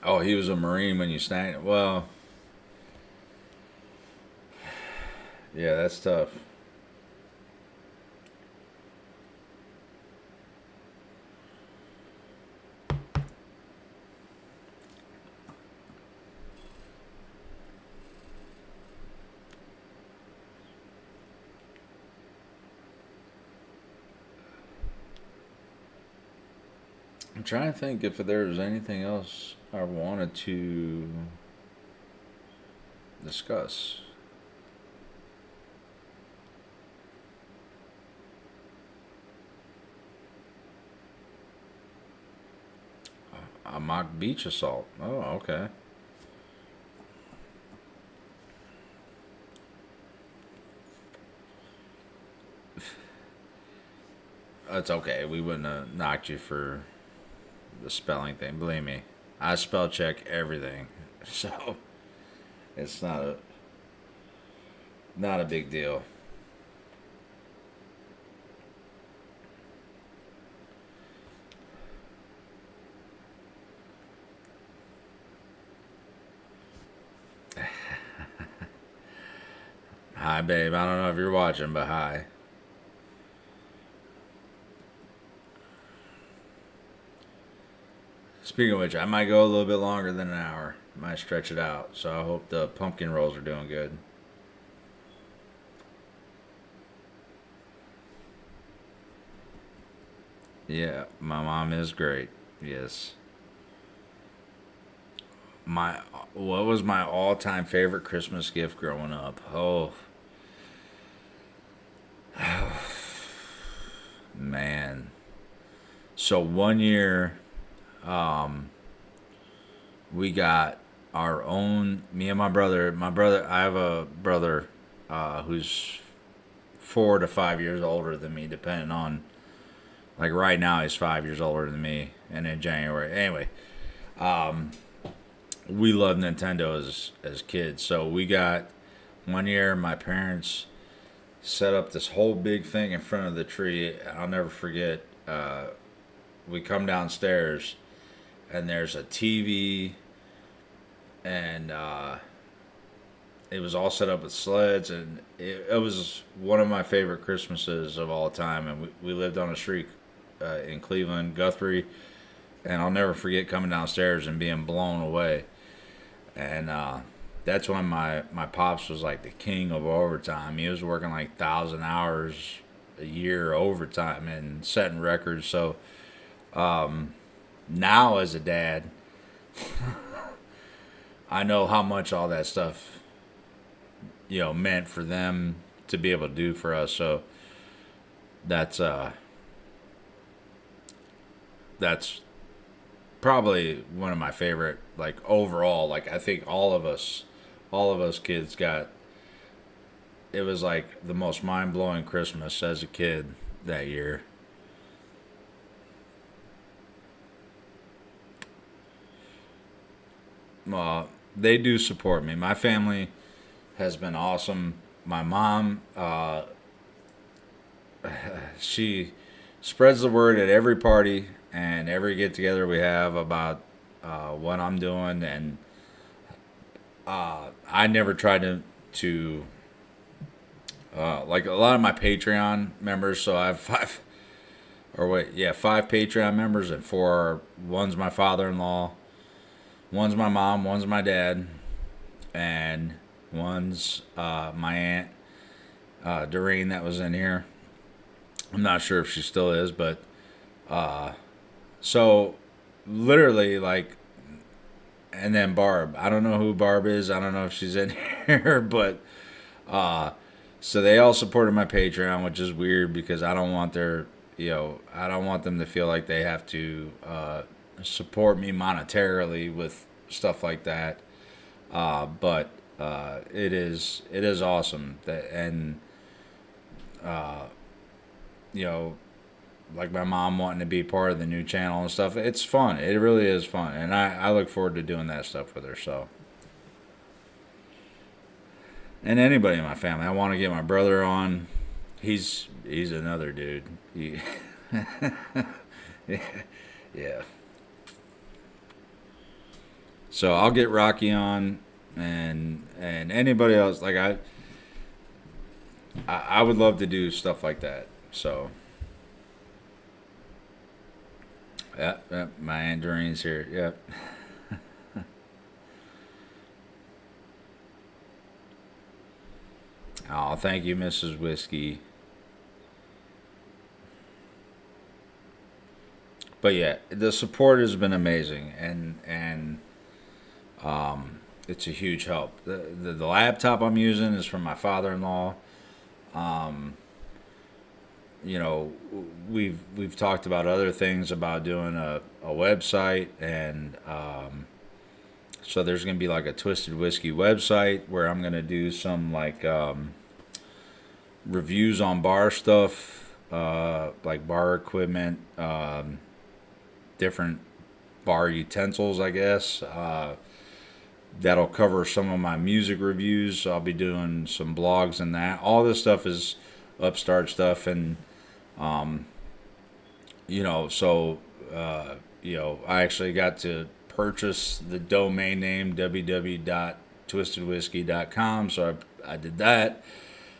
A: Oh, he was a Marine when you snagged it. Well, yeah, that's tough. I'm trying to think if there was anything else I wanted to discuss. A mock beach assault. Oh, okay. That's okay. We wouldn't have knocked you for the spelling thing. Believe me, I spell check everything, so it's not a big deal. Hi, babe. I don't know if you're watching, but hi. Speaking of which, I might go a little bit longer than an hour. Might stretch it out. So I hope the pumpkin rolls are doing good. Yeah, my mom is great. Yes. My what was my all-time favorite Christmas gift growing up? Oh, man. So one year, um, we got our own. Me and my brother. My brother. I have a brother who's 4 to 5 years older than me, depending on. Like right now, he's 5 years older than me, and in January. Anyway, we loved Nintendo as kids. So we got one year. My parents set up this whole big thing in front of the tree. I'll never forget. We come downstairs, and there's a TV, and it was all set up with sleds, and it was one of my favorite Christmases of all time. And we lived on a street in Cleveland, Guthrie, and I'll never forget coming downstairs and being blown away. And that's when my pops was like the king of overtime. He was working like 1,000 hours a year overtime and setting records. So now as a dad, I know how much all that stuff meant for them to be able to do for us. So that's that's probably one of my favorite, like, overall. Like, I think all of us kids got, it was like the most mind-blowing Christmas as a kid that year. They do support me. My family has been awesome. My mom, she spreads the word at every party and every get together we have about what I'm doing, and I never tried to like a lot of my Patreon members. So I have five Patreon members, and one's my father-in-law, one's my mom, one's my dad, and one's my aunt Doreen that was in here. I'm not sure if she still is, but so literally, like, and then Barb. I don't know who Barb is. I don't know if she's in here, but so they all supported my Patreon, which is weird because I don't want I don't want them to feel like they have to support me monetarily with stuff like that. But it is awesome that, and you know like my mom wanting to be part of the new channel and stuff. It's fun. It really is fun, and I look forward to doing that stuff with her. So, and anybody in my family, I want to get my brother on. He's another dude. Yeah. So I'll get Rocky on, and anybody else. Like I would love to do stuff like that. So. Yep, my Aunt Doreen's here. Yep. Oh, thank you, Mrs. Whiskey. But yeah, the support has been amazing, and it's a huge help. The laptop I'm using is from my father-in-law. Um, we've talked about other things about doing a website, and so there's going to be like a Twisted Whiskey website where I'm going to do some like reviews on bar stuff, like bar equipment, different bar utensils, I guess. That'll cover some of my music reviews. So I'll be doing some blogs and that. All this stuff is upstart stuff, and so I actually got to purchase the domain name www.twistedwhiskey.com. So I did that.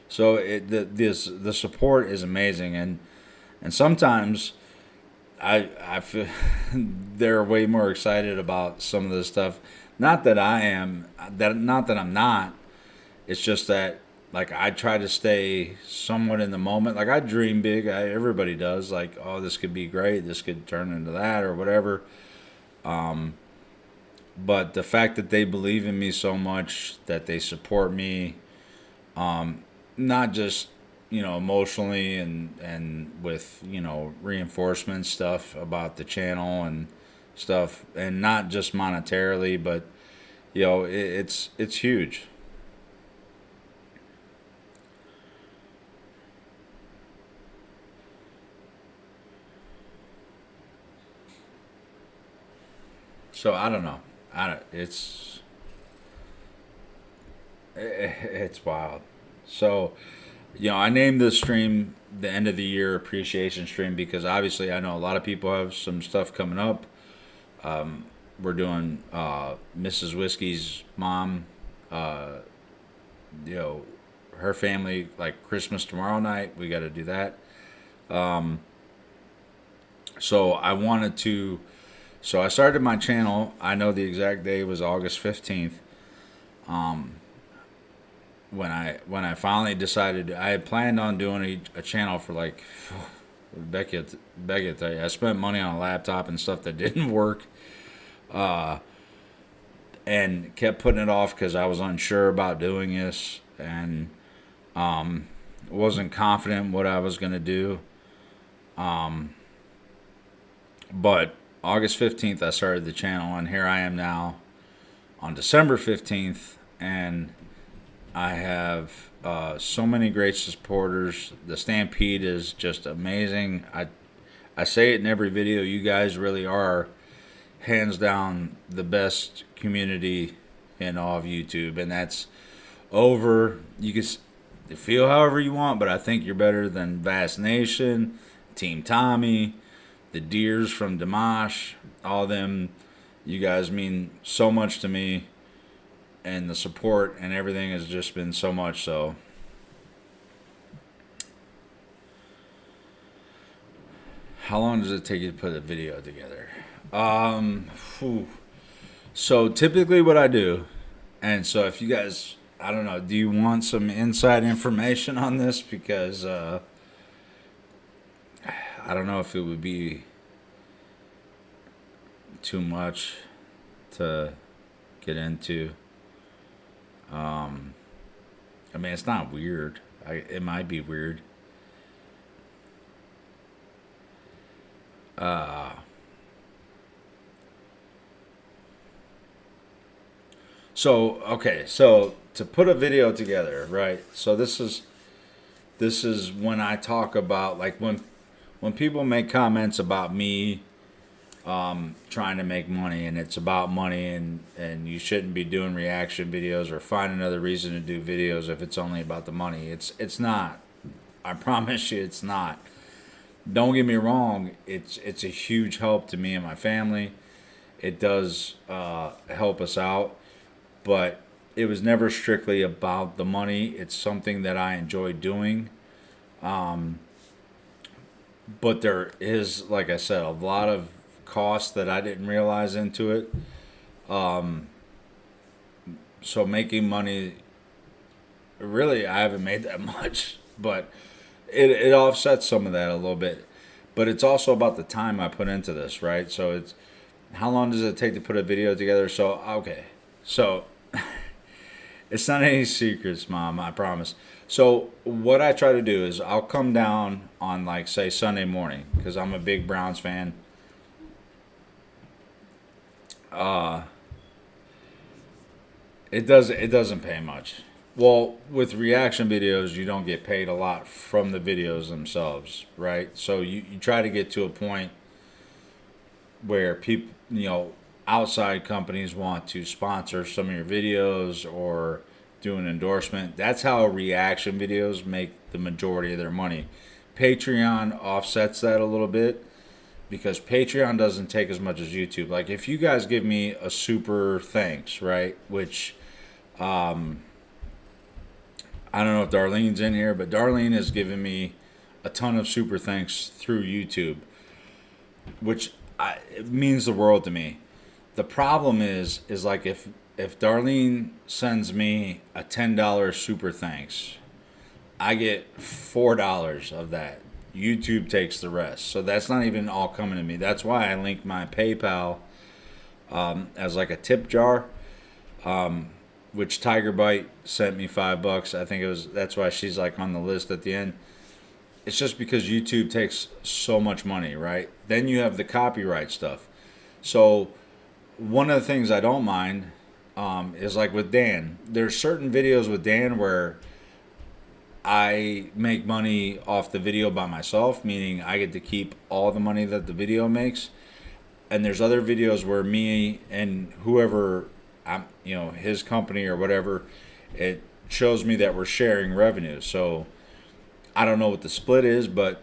A: So the support is amazing, and sometimes I feel they're way more excited about some of this stuff. Not that I am, not that I'm not. It's just that, like, I try to stay somewhat in the moment. Like, I dream big. Everybody does. Like, oh, this could be great. This could turn into that or whatever. But the fact that they believe in me so much, that they support me, not just emotionally and with reinforcement stuff about the channel and stuff, and not just monetarily, but it's huge. So I don't know. I don't, it's wild. So I named this stream the end of the year appreciation stream because obviously I know a lot of people have some stuff coming up. We're doing Mrs. Whiskey's mom, uh, you know, her family, like Christmas tomorrow night. We got to do that. Um, so I wanted to. So I started my channel. I know the exact day was August 15th. Um, when I finally decided, I had planned on doing a channel for like Becky. Becky, tell you, I spent money on a laptop and stuff that didn't work. Uh, and kept putting it off because I was unsure about doing this and um, wasn't confident what I was gonna do. Um, but August 15th, I started the channel, and here I am now on December 15th, and I have so many great supporters. The Stampede is just amazing. I say it in every video. You guys really are hands down the best community in all of YouTube, and that's over. You can feel however you want, but I think you're better than Vast Nation, Team Tommy, the Deers from Dimash, all of them. You guys mean so much to me, and the support and everything has just been so much. So, how long does it take you to put a video together? Phew. So typically, what I do, and so if you guys, I don't know, do you want some inside information on this? Because I don't know if it would be too much to get into. Um, I mean, it's not weird. It might be weird. Uh, so okay, so to put a video together, right? So this is when I talk about, like, when people make comments about me trying to make money, and it's about money, and you shouldn't be doing reaction videos or find another reason to do videos if it's only about the money. It's not. I promise you, it's not. Don't get me wrong. It's a huge help to me and my family. It does help us out, but it was never strictly about the money. It's something that I enjoy doing. Um, but there is, like I said, a lot of cost that I didn't realize into it. Um, so making money, really, I haven't made that much, but it offsets some of that a little bit. But it's also about the time I put into this, right? So it's how long does it take to put a video together? So okay, so it's not any secrets, Mom. I promise. So what I try to do is I'll come down on, like, say Sunday morning because I'm a big Browns fan. Uh, it doesn't pay much. Well, with reaction videos, you don't get paid a lot from the videos themselves, right? So you try to get to a point where people, outside companies want to sponsor some of your videos or do an endorsement. That's how reaction videos make the majority of their money. Patreon offsets that a little bit because Patreon doesn't take as much as YouTube. Like, if you guys give me a super thanks, right? Which um, I don't know if Darlene's in here, but Darlene has given me a ton of super thanks through YouTube, which it means the world to me. The problem is like, if Darlene sends me a $10 super thanks, I get $4 of that. YouTube takes the rest, so that's not even all coming to me. That's why I link my PayPal as like a tip jar. which Tiger Bite sent me $5. I think it was that's why she's like on the list at the end. It's just because YouTube takes so much money, right? Then you have the copyright stuff. So one of the things I don't mind is like with Dan. There's certain videos with Dan where I make money off the video by myself, meaning I get to keep all the money that the video makes. And there's other videos where me and whoever, his company or whatever, it shows me that we're sharing revenue. So I don't know what the split is, but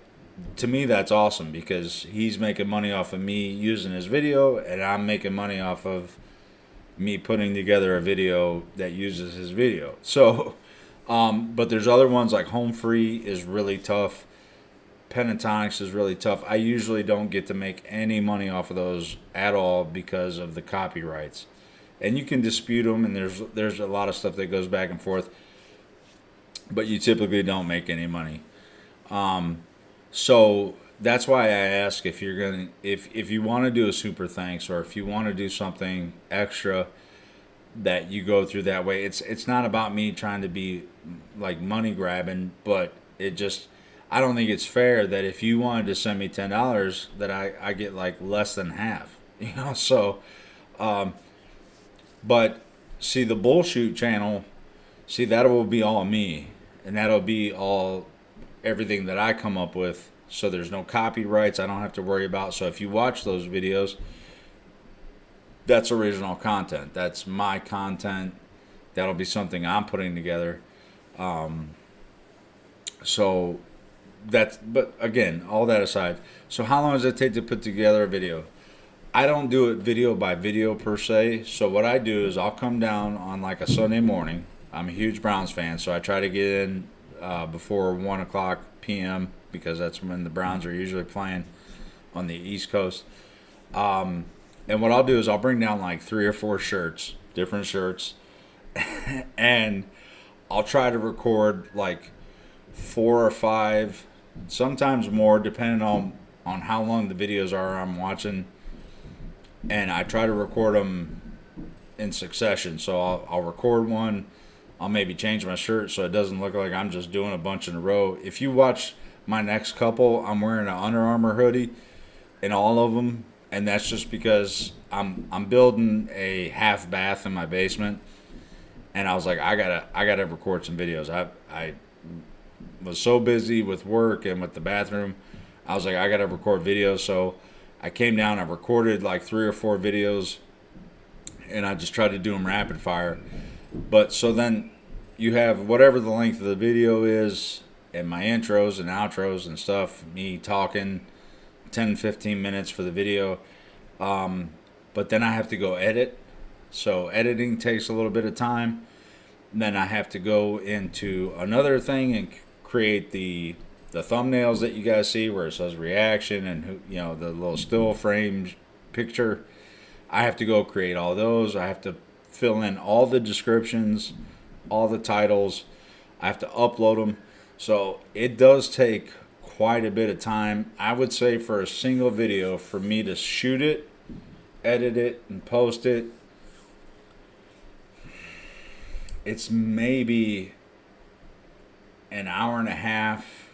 A: to me that's awesome because he's making money off of me using his video, and I'm making money off of me putting together a video that uses his video. So, but there's other ones like Home Free is really tough. Pentatonics is really tough. I usually don't get to make any money off of those at all because of the copyrights. And you can dispute them, and there's a lot of stuff that goes back and forth, but you typically don't make any money. So that's why I ask if you're gonna if you want to do a super thanks, or if you want to do something extra, that you go through that way. It's not about me trying to be like money grabbing, but it just, I don't think it's fair that if you wanted to send me $10 that I get like less than half, So, but see the bullshoot channel, see that will be all me, and that'll be all everything that I come up with. So there's no copyrights I don't have to worry about. So if you watch those videos, that's original content. That's my content. That'll be something I'm putting together. So that's, but again, all that aside, so how long does it take to put together a video? I don't do it video by video per se. So what I do is I'll come down on like a Sunday morning. I'm a huge Browns fan, so I try to get in before 1 o'clock p.m. because that's when the Browns are usually playing on the East Coast. And what I'll do is I'll bring down like 3 or 4 shirts, different shirts, and I'll try to record like 4 or 5, sometimes more, depending on how long the videos are I'm watching. And I try to record them in succession. So I'll record one. I'll maybe change my shirt so it doesn't look like I'm just doing a bunch in a row. If you watch my next couple, I'm wearing an Under Armour hoodie in all of them. And that's just because I'm building a half bath in my basement, and I was like, I gotta record some videos. I was so busy with work and with the bathroom, I was like, I gotta record videos. So I came down, I recorded like 3 or 4 videos, and I just tried to do them rapid fire. But so then you have whatever the length of the video is, and my intros and outros and stuff, me talking 10-15 minutes for the video, but then I have to go edit, so editing takes a little bit of time. Then I have to go into another thing and create the thumbnails that you guys see where it says reaction and the little still frame picture. I have to go create all those. I have to fill in all the descriptions, all the titles. I have to upload them, so it does take quite a bit of time. I would say for a single video, for me to shoot it, edit it, and post it, it's maybe an hour and a half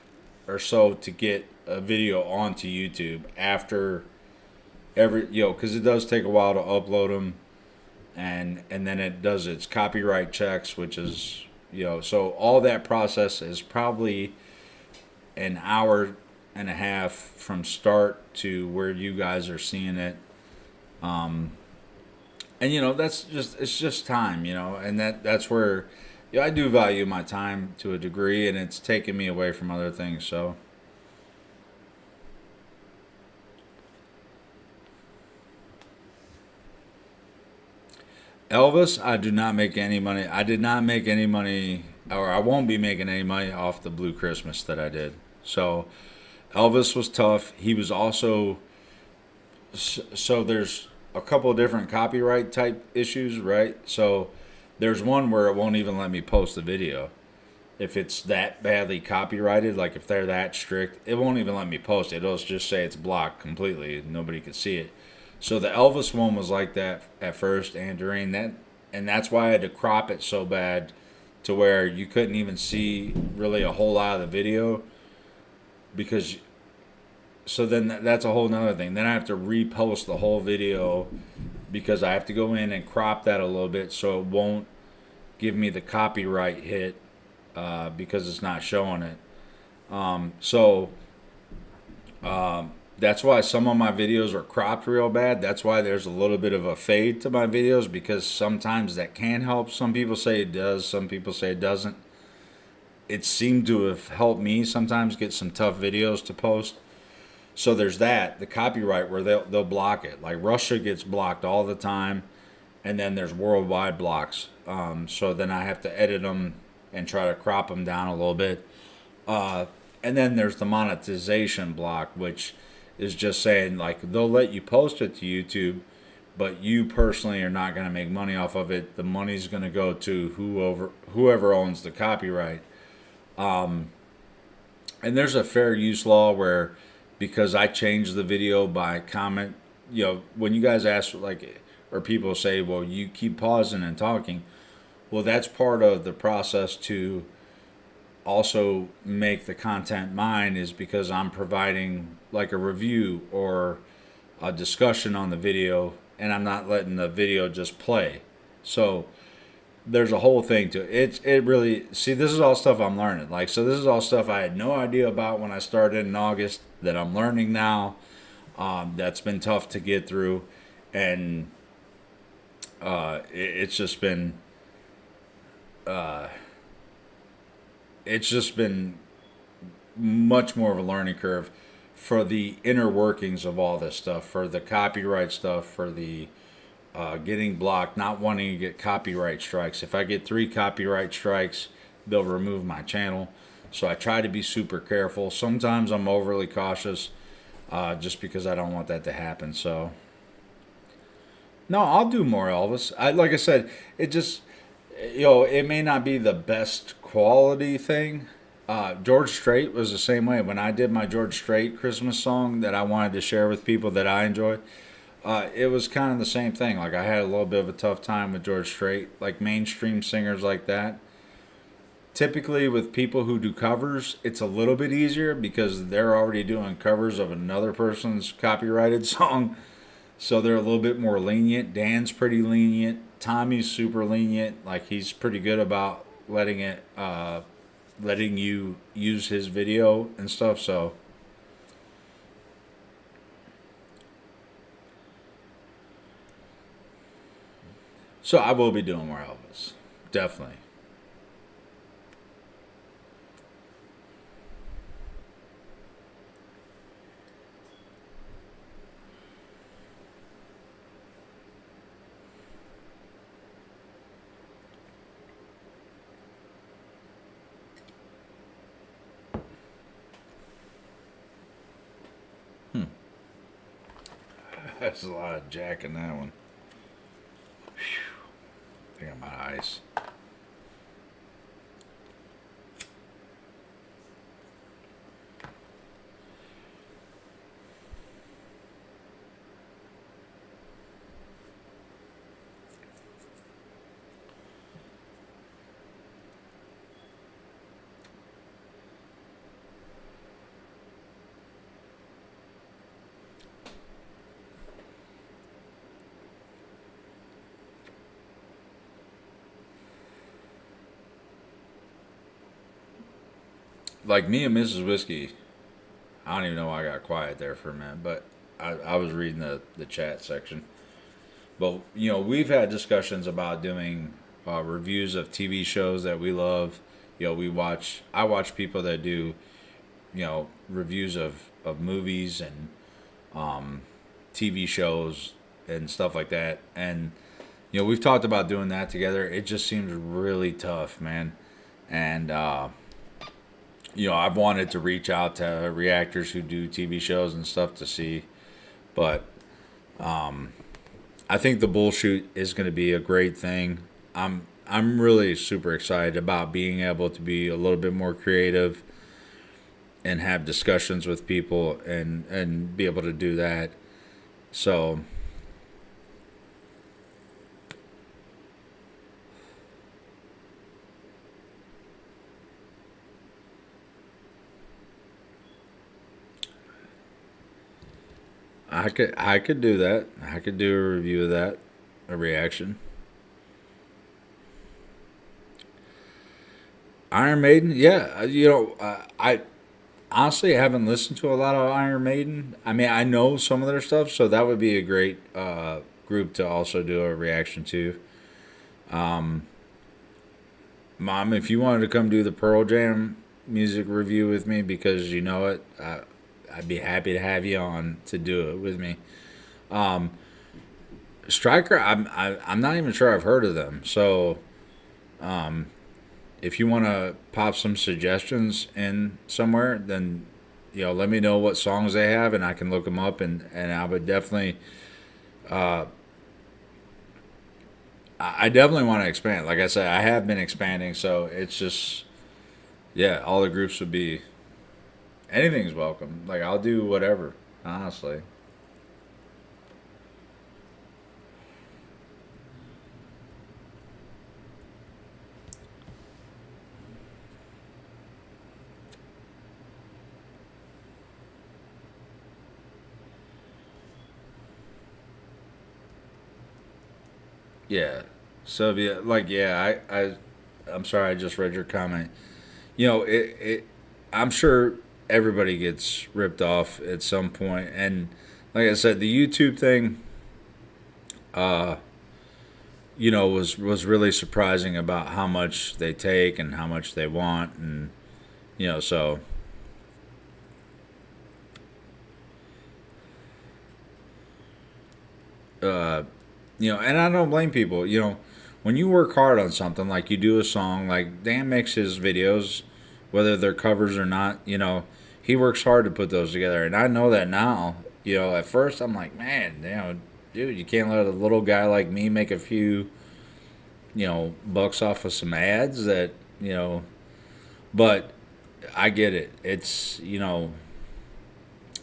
A: or so to get a video onto YouTube after every, because it does take a while to upload them, and then it does its copyright checks, which is, so all that process is probably an hour and a half from start to where you guys are seeing it. And that's just, it's just time, and that's where I do value my time to a degree, and it's taken me away from other things. So Elvis, I do not make any money. I did not make any money, or I won't be making any money off the Blue Christmas that I did. So Elvis was tough. He was also, so there's a couple of different copyright type issues, right? So there's one where it won't even let me post the video. If it's that badly copyrighted, like if they're that strict, it won't even let me post it. It'll just say it's blocked completely. Nobody can see it. So the Elvis one was like that at first, and during that, and that's why I had to crop it so bad to where you couldn't even see really a whole lot of the video because so then that's a whole nother thing. Then I have to repost the whole video because I have to go in and crop that a little bit so it won't give me the copyright hit because it's not showing it. So that's why some of my videos are cropped real bad. That's why there's a little bit of a fade to my videos because sometimes that can help. Some people say it does, some people say it doesn't. It seemed to have helped me sometimes get some tough videos to post. So there's that, the copyright where they'll block it. Like Russia gets blocked all the time, and then there's worldwide blocks. So then I have to edit them and try to crop them down a little bit. And then there's the monetization block, which is just saying like they'll let you post it to YouTube, but you personally are not going to make money off of it. The money's going to go to whoever owns the copyright. And there's a fair use law where because I changed the video by comment, when you guys ask like or people say, well, you keep pausing and talking. Well, that's part of the process to also make the content mine is because I'm providing like a review or a discussion on the video and I'm not letting the video just play. So there's a whole thing to it. It really, see, this is all stuff I'm learning. Like, so this is all stuff I had no idea about when I started in August that I'm learning now. That's been tough to get through. And it's just been much more of a learning curve for the inner workings of all this stuff, for the copyright stuff, for the getting blocked, not wanting to get copyright strikes. If I get 3 copyright strikes, they'll remove my channel. So I try to be super careful. Sometimes I'm overly cautious just because I don't want that to happen. So no, I'll do more Elvis. Like I said, it just, it may not be the best quality thing. George Strait was the same way. When I did my George Strait Christmas song that I wanted to share with people that I enjoyed, it was kind of the same thing. Like I had a little bit of a tough time with George Strait, like mainstream singers like that. Typically with people who do covers, it's a little bit easier because they're already doing covers of another person's copyrighted song. So they're a little bit more lenient. Dan's pretty lenient. Tommy's super lenient. Like he's pretty good about letting you use his video and stuff. So I will be doing more Elvis. Definitely. That's a lot of jack in that one. I think I'm out of ice. Like me and Mrs. Whiskey, I don't even know why I got quiet there for a minute, but I was reading the chat section. But, we've had discussions about doing reviews of TV shows that we love. I watch people that do, reviews of movies and TV shows and stuff like that. And, we've talked about doing that together. It just seems really tough, man. And, I've wanted to reach out to reactors who do TV shows and stuff to see. But I think the bullshoot is going to be a great thing. I'm really super excited about being able to be a little bit more creative and have discussions with people and be able to do that. So I could do that. I could do a review of that, a reaction. Iron Maiden, yeah. I honestly haven't listened to a lot of Iron Maiden. I mean, I know some of their stuff, so that would be a great group to also do a reaction to. Mom, if you wanted to come do the Pearl Jam music review with me because you know it, I'd be happy to have you on to do it with me. Striker, I'm not even sure I've heard of them. So if you want to pop some suggestions in somewhere, then let me know what songs they have, and I can look them up, and I would definitely I definitely want to expand. Like I said, I have been expanding, so it's just yeah, all the groups would be anything's welcome. Like I'll do whatever, honestly. Yeah. So yeah, like yeah, I'm sorry, I just read your comment. I'm sure everybody gets ripped off at some point, and like I said, the YouTube thing, uh, was really surprising about how much they take and how much they want, and so uh, and I don't blame people. When you work hard on something, like you do a song, like Dan makes his videos, whether they're covers or not, he works hard to put those together. And I know that now. At first I'm like, man, dude, you can't let a little guy like me make a few, bucks off of some ads but I get it.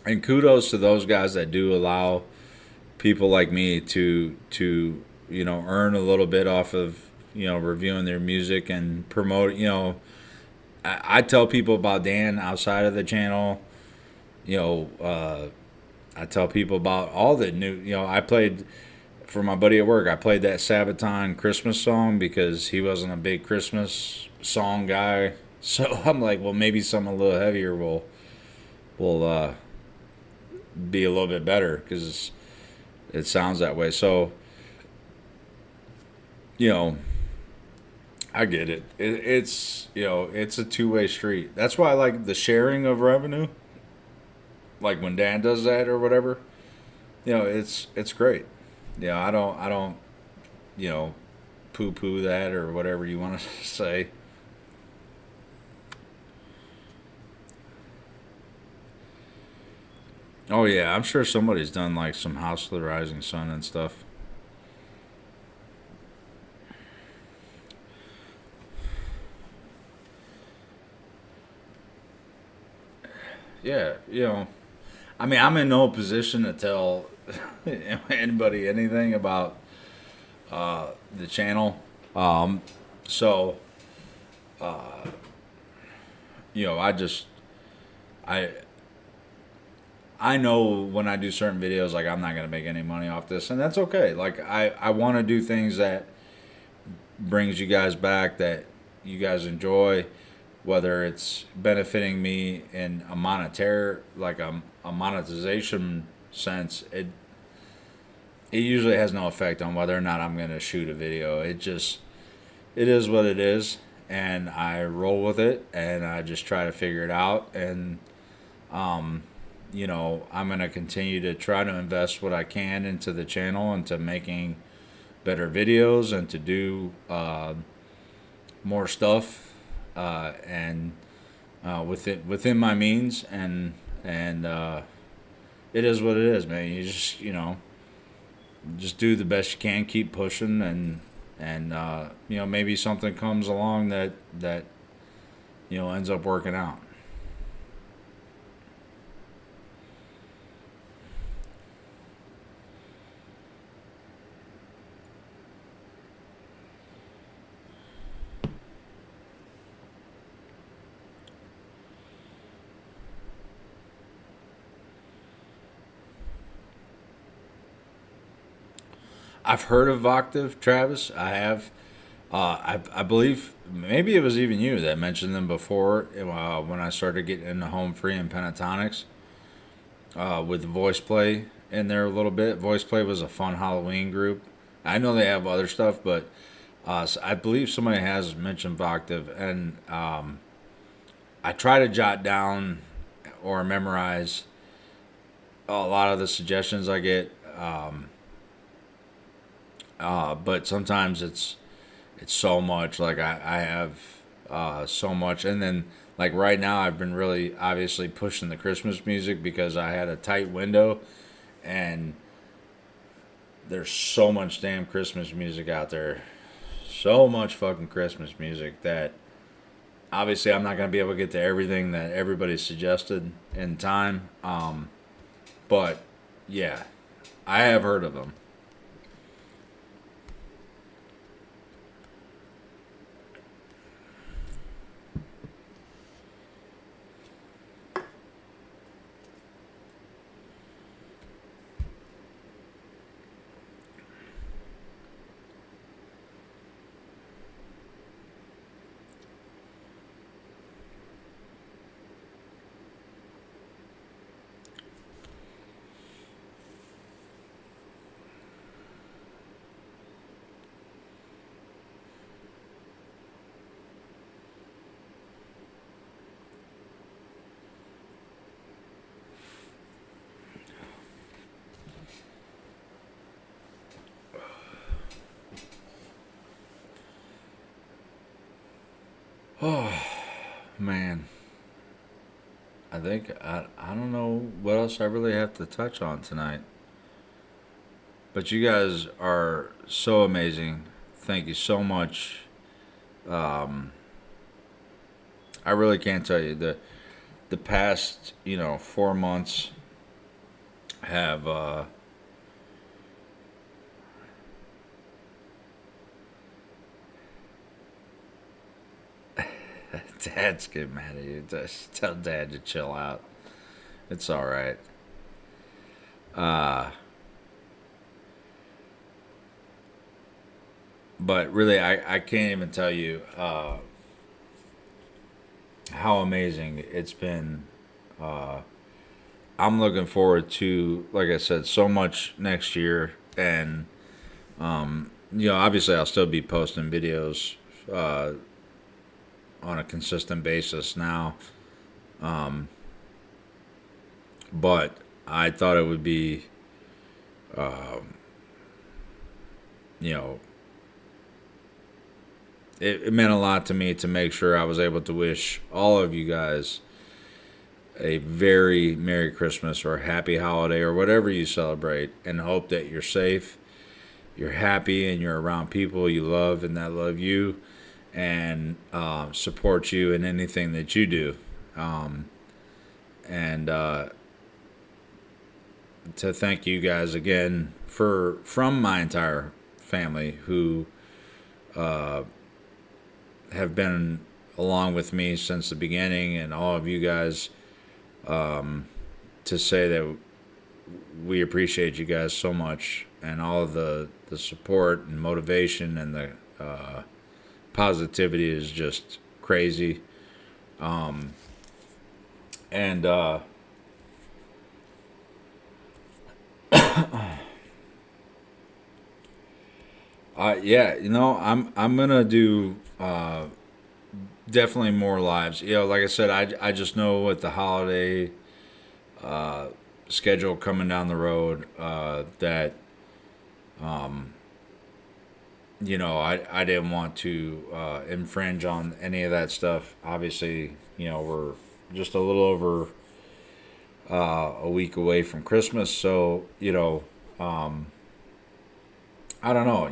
A: And kudos to those guys that do allow people like me to earn a little bit off of reviewing their music and promote. I tell people about Dan outside of the channel. you know I tell people about all the new. I played for my buddy at work. I played that Sabaton Christmas song because he wasn't a big Christmas song guy. So I'm like, well, maybe something a little heavier will be a little bit better because it sounds that way. So you know, I get it. It's a two-way street. That's why I like the sharing of revenue. Like when Dan does that or whatever, it's great. I don't you know poo-poo that or whatever you want to say. Oh yeah, I'm sure somebody's done like some House of the Rising Sun and stuff. Yeah, I mean, I'm in no position to tell anybody anything about the channel. So I just I I know when I do certain videos, like I'm not gonna make any money off this, and that's okay. Like I want to do things that brings you guys back, that you guys enjoy, whether it's benefiting me in a monetary, like a monetization sense. It usually has no effect on whether or not I'm gonna shoot a video. It is what it is, and I roll with it, and I just try to figure it out. And I'm gonna continue to try to invest what I can into the channel, into making better videos, and to do more stuff, and within my means. And it is what it is, man. You just do the best you can, keep pushing, and maybe something comes along that ends up working out. I've heard of Octave, Travis. I have. I believe maybe it was even you that mentioned them before when I started getting into home free and pentatonics with voice play in there a little bit. Voice play was a fun Halloween group. I know they have other stuff, but so I believe somebody has mentioned Octave, and I try to jot down or memorize a lot of the suggestions I get, but sometimes it's so much. Like I have so much, and then like right now I've been really obviously pushing the Christmas music because I had a tight window, and there's so much damn Christmas music out there, so much fucking Christmas music that obviously I'm not gonna be able to get to everything that everybody suggested in time. But yeah, I have heard of them. Oh man, I don't know what else I really have to touch on tonight. But you guys are so amazing. Thank you so much. Um, I really can't tell you the past 4 months have Dad's getting mad at you. Just tell Dad to chill out. It's all right. Uh, but really, I can't even tell you how amazing it's been. Uh, I'm looking forward to, like I said, so much next year, and obviously I'll still be posting videos uh, on a consistent basis now. Um, but I thought it would be, you know, it meant a lot to me to make sure I was able to wish all of you guys a very Merry Christmas or Happy Holiday or whatever you celebrate, and hope that you're safe, you're happy, and you're around people you love and that love you and support you in anything that you do. Um, and to thank you guys again from my entire family who uh, have been along with me since the beginning, and all of you guys, to say that we appreciate you guys so much, and all of the support and motivation and the positivity is just crazy. And yeah, I'm gonna do definitely more lives. Like I said, I just know with the holiday uh, schedule coming down the road that I didn't want to infringe on any of that stuff. Obviously, we're just a little over a week away from Christmas, so I don't know.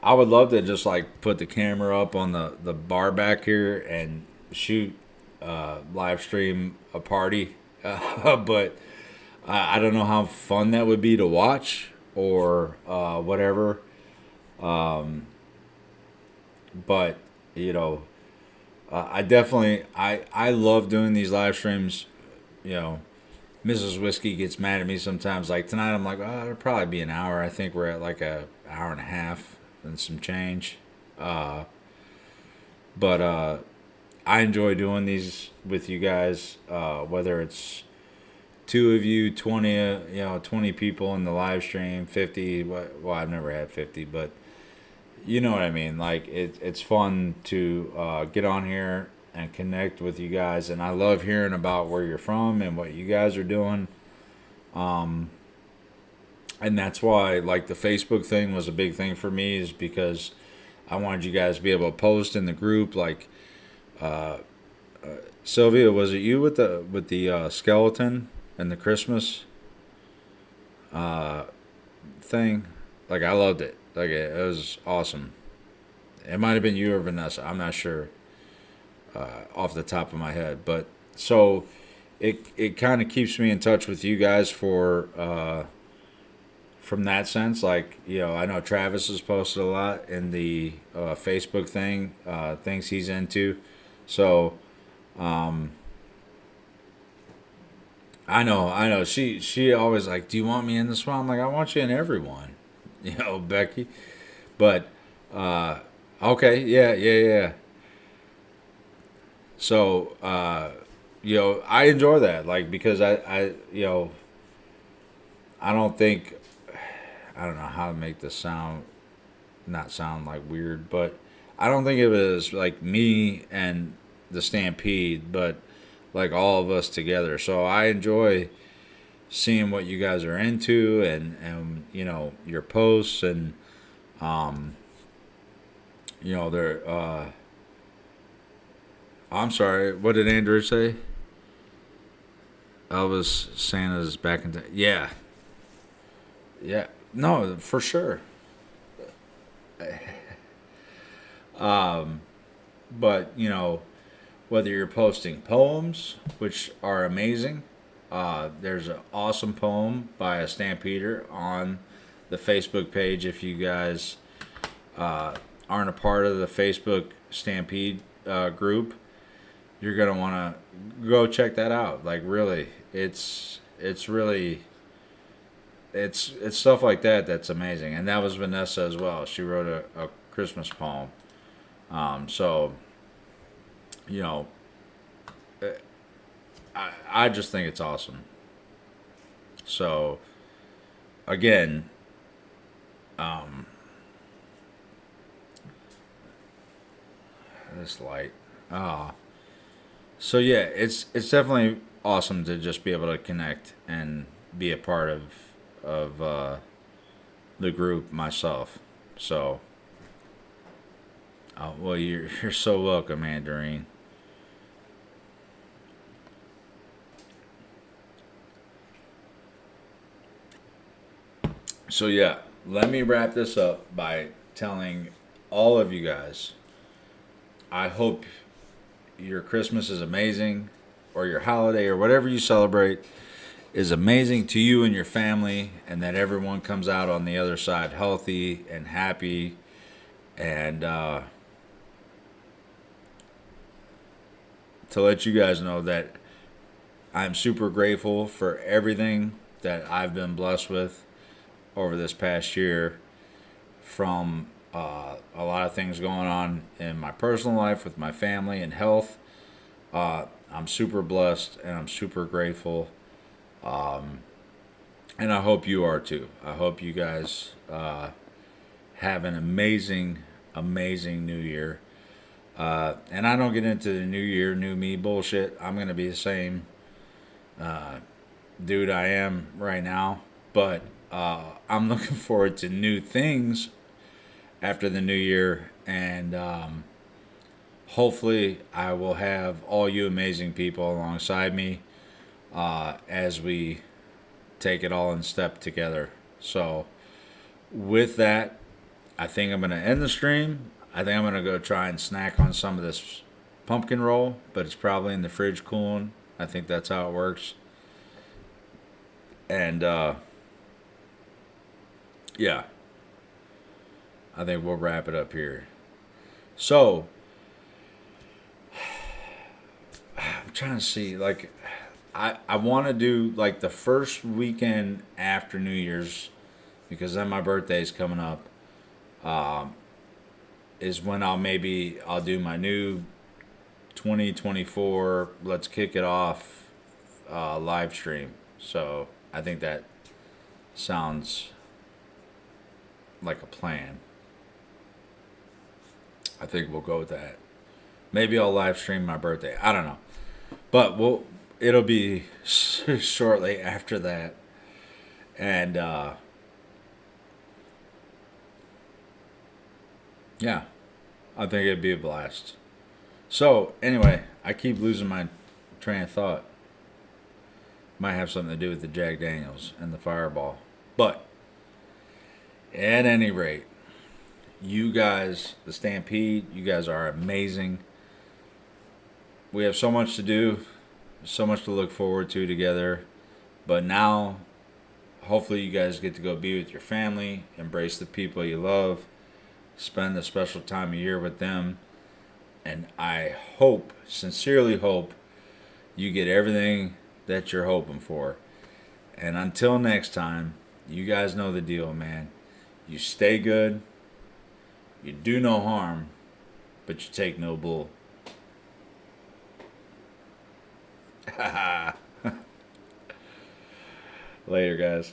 A: I would love to just like put the camera up on the bar back here and shoot live stream a party, but I don't know how fun that would be to watch or whatever. Um, but you know, I definitely I love doing these live streams. You know, Mrs. Whiskey gets mad at me sometimes. Like tonight, I'm like, oh, it'll probably be an hour. I think we're at like a hour and a half and some change. Uh, but I enjoy doing these with you guys. Whether it's two of you, 20, 20 people in the live stream, 50. Well, I've never had 50, but you know what I mean. Like it's fun to get on here and connect with you guys, and I love hearing about where you're from and what you guys are doing. Um, and that's why like the Facebook thing was a big thing for me, is because I wanted you guys to be able to post in the group. Like uh, Sylvia, was it you with the skeleton and the Christmas uh, thing? Like I loved it. Like it was awesome. It might have been you or Vanessa. I'm not sure off the top of my head, but so it kind of keeps me in touch with you guys for from that sense. Like I know Travis has posted a lot in the Facebook thing, things he's into. So um, I know. She always like, do you want me in this one? I'm like, I want you in every one, Becky. But uh, okay, yeah. So I enjoy that, like because I don't think I don't know how to make this sound not sound like weird, but I don't think of it as like me and the Stampede, but like all of us together. So I enjoy seeing what you guys are into, and your posts, and um they're I'm sorry, what did Andrew say? Elvis Santa's back in yeah. Yeah. No, for sure. Um but whether you're posting poems, which are amazing. There's an awesome poem by a Stampeder on the Facebook page. If you guys aren't a part of the Facebook Stampede group, you're gonna want to go check that out. Like really, it's really it's stuff like that that's amazing. And that was Vanessa as well. She wrote a Christmas poem. So you know, uh, I just think it's awesome. So again, um, this light. Ah, so yeah, it's definitely awesome to just be able to connect and be a part of the group myself. So, well, you're so welcome, Mandarin. So yeah, let me wrap this up by telling all of you guys. I hope your Christmas is amazing, or your holiday, or whatever you celebrate is amazing to you and your family, and that everyone comes out on the other side healthy and happy. And to let you guys know that I'm super grateful for everything that I've been blessed with over this past year, from a lot of things going on in my personal life with my family and health. I'm super blessed and I'm super grateful. Um, and I hope you are too. I hope you guys have an amazing, amazing new year. And I don't get into the new year, new me bullshit. I'm going to be the same uh, dude I am right now. But I'm looking forward to new things after the new year. And hopefully, I will have all you amazing people alongside me as we take it all in step together. So, with that, I think I'm going to end the stream. I think I'm going to go try and snack on some of this pumpkin roll, but it's probably in the fridge cooling. I think that's how it works. And yeah, I think we'll wrap it up here. So, I'm trying to see, like, I want to do like the first weekend after New Year's, because then my birthday's coming up. Is when I'll do my new 2024. Let's kick it off live stream. So I think that sounds like a plan. I think we'll go with that. Maybe I'll live stream my birthday. I don't know, but it'll be shortly after that, and yeah, I think it'd be a blast. So anyway, I keep losing my train of thought. Might have something to do with the Jack Daniels and the Fireball, but at any rate, you guys, the Stampede, you guys are amazing. We have so much to do, so much to look forward to together. But now, hopefully, you guys get to go be with your family, embrace the people you love, spend a special time of year with them. And I hope, sincerely hope, you get everything that you're hoping for. And until next time, you guys know the deal, man. You stay good, you do no harm, but you take no bull. Later, guys.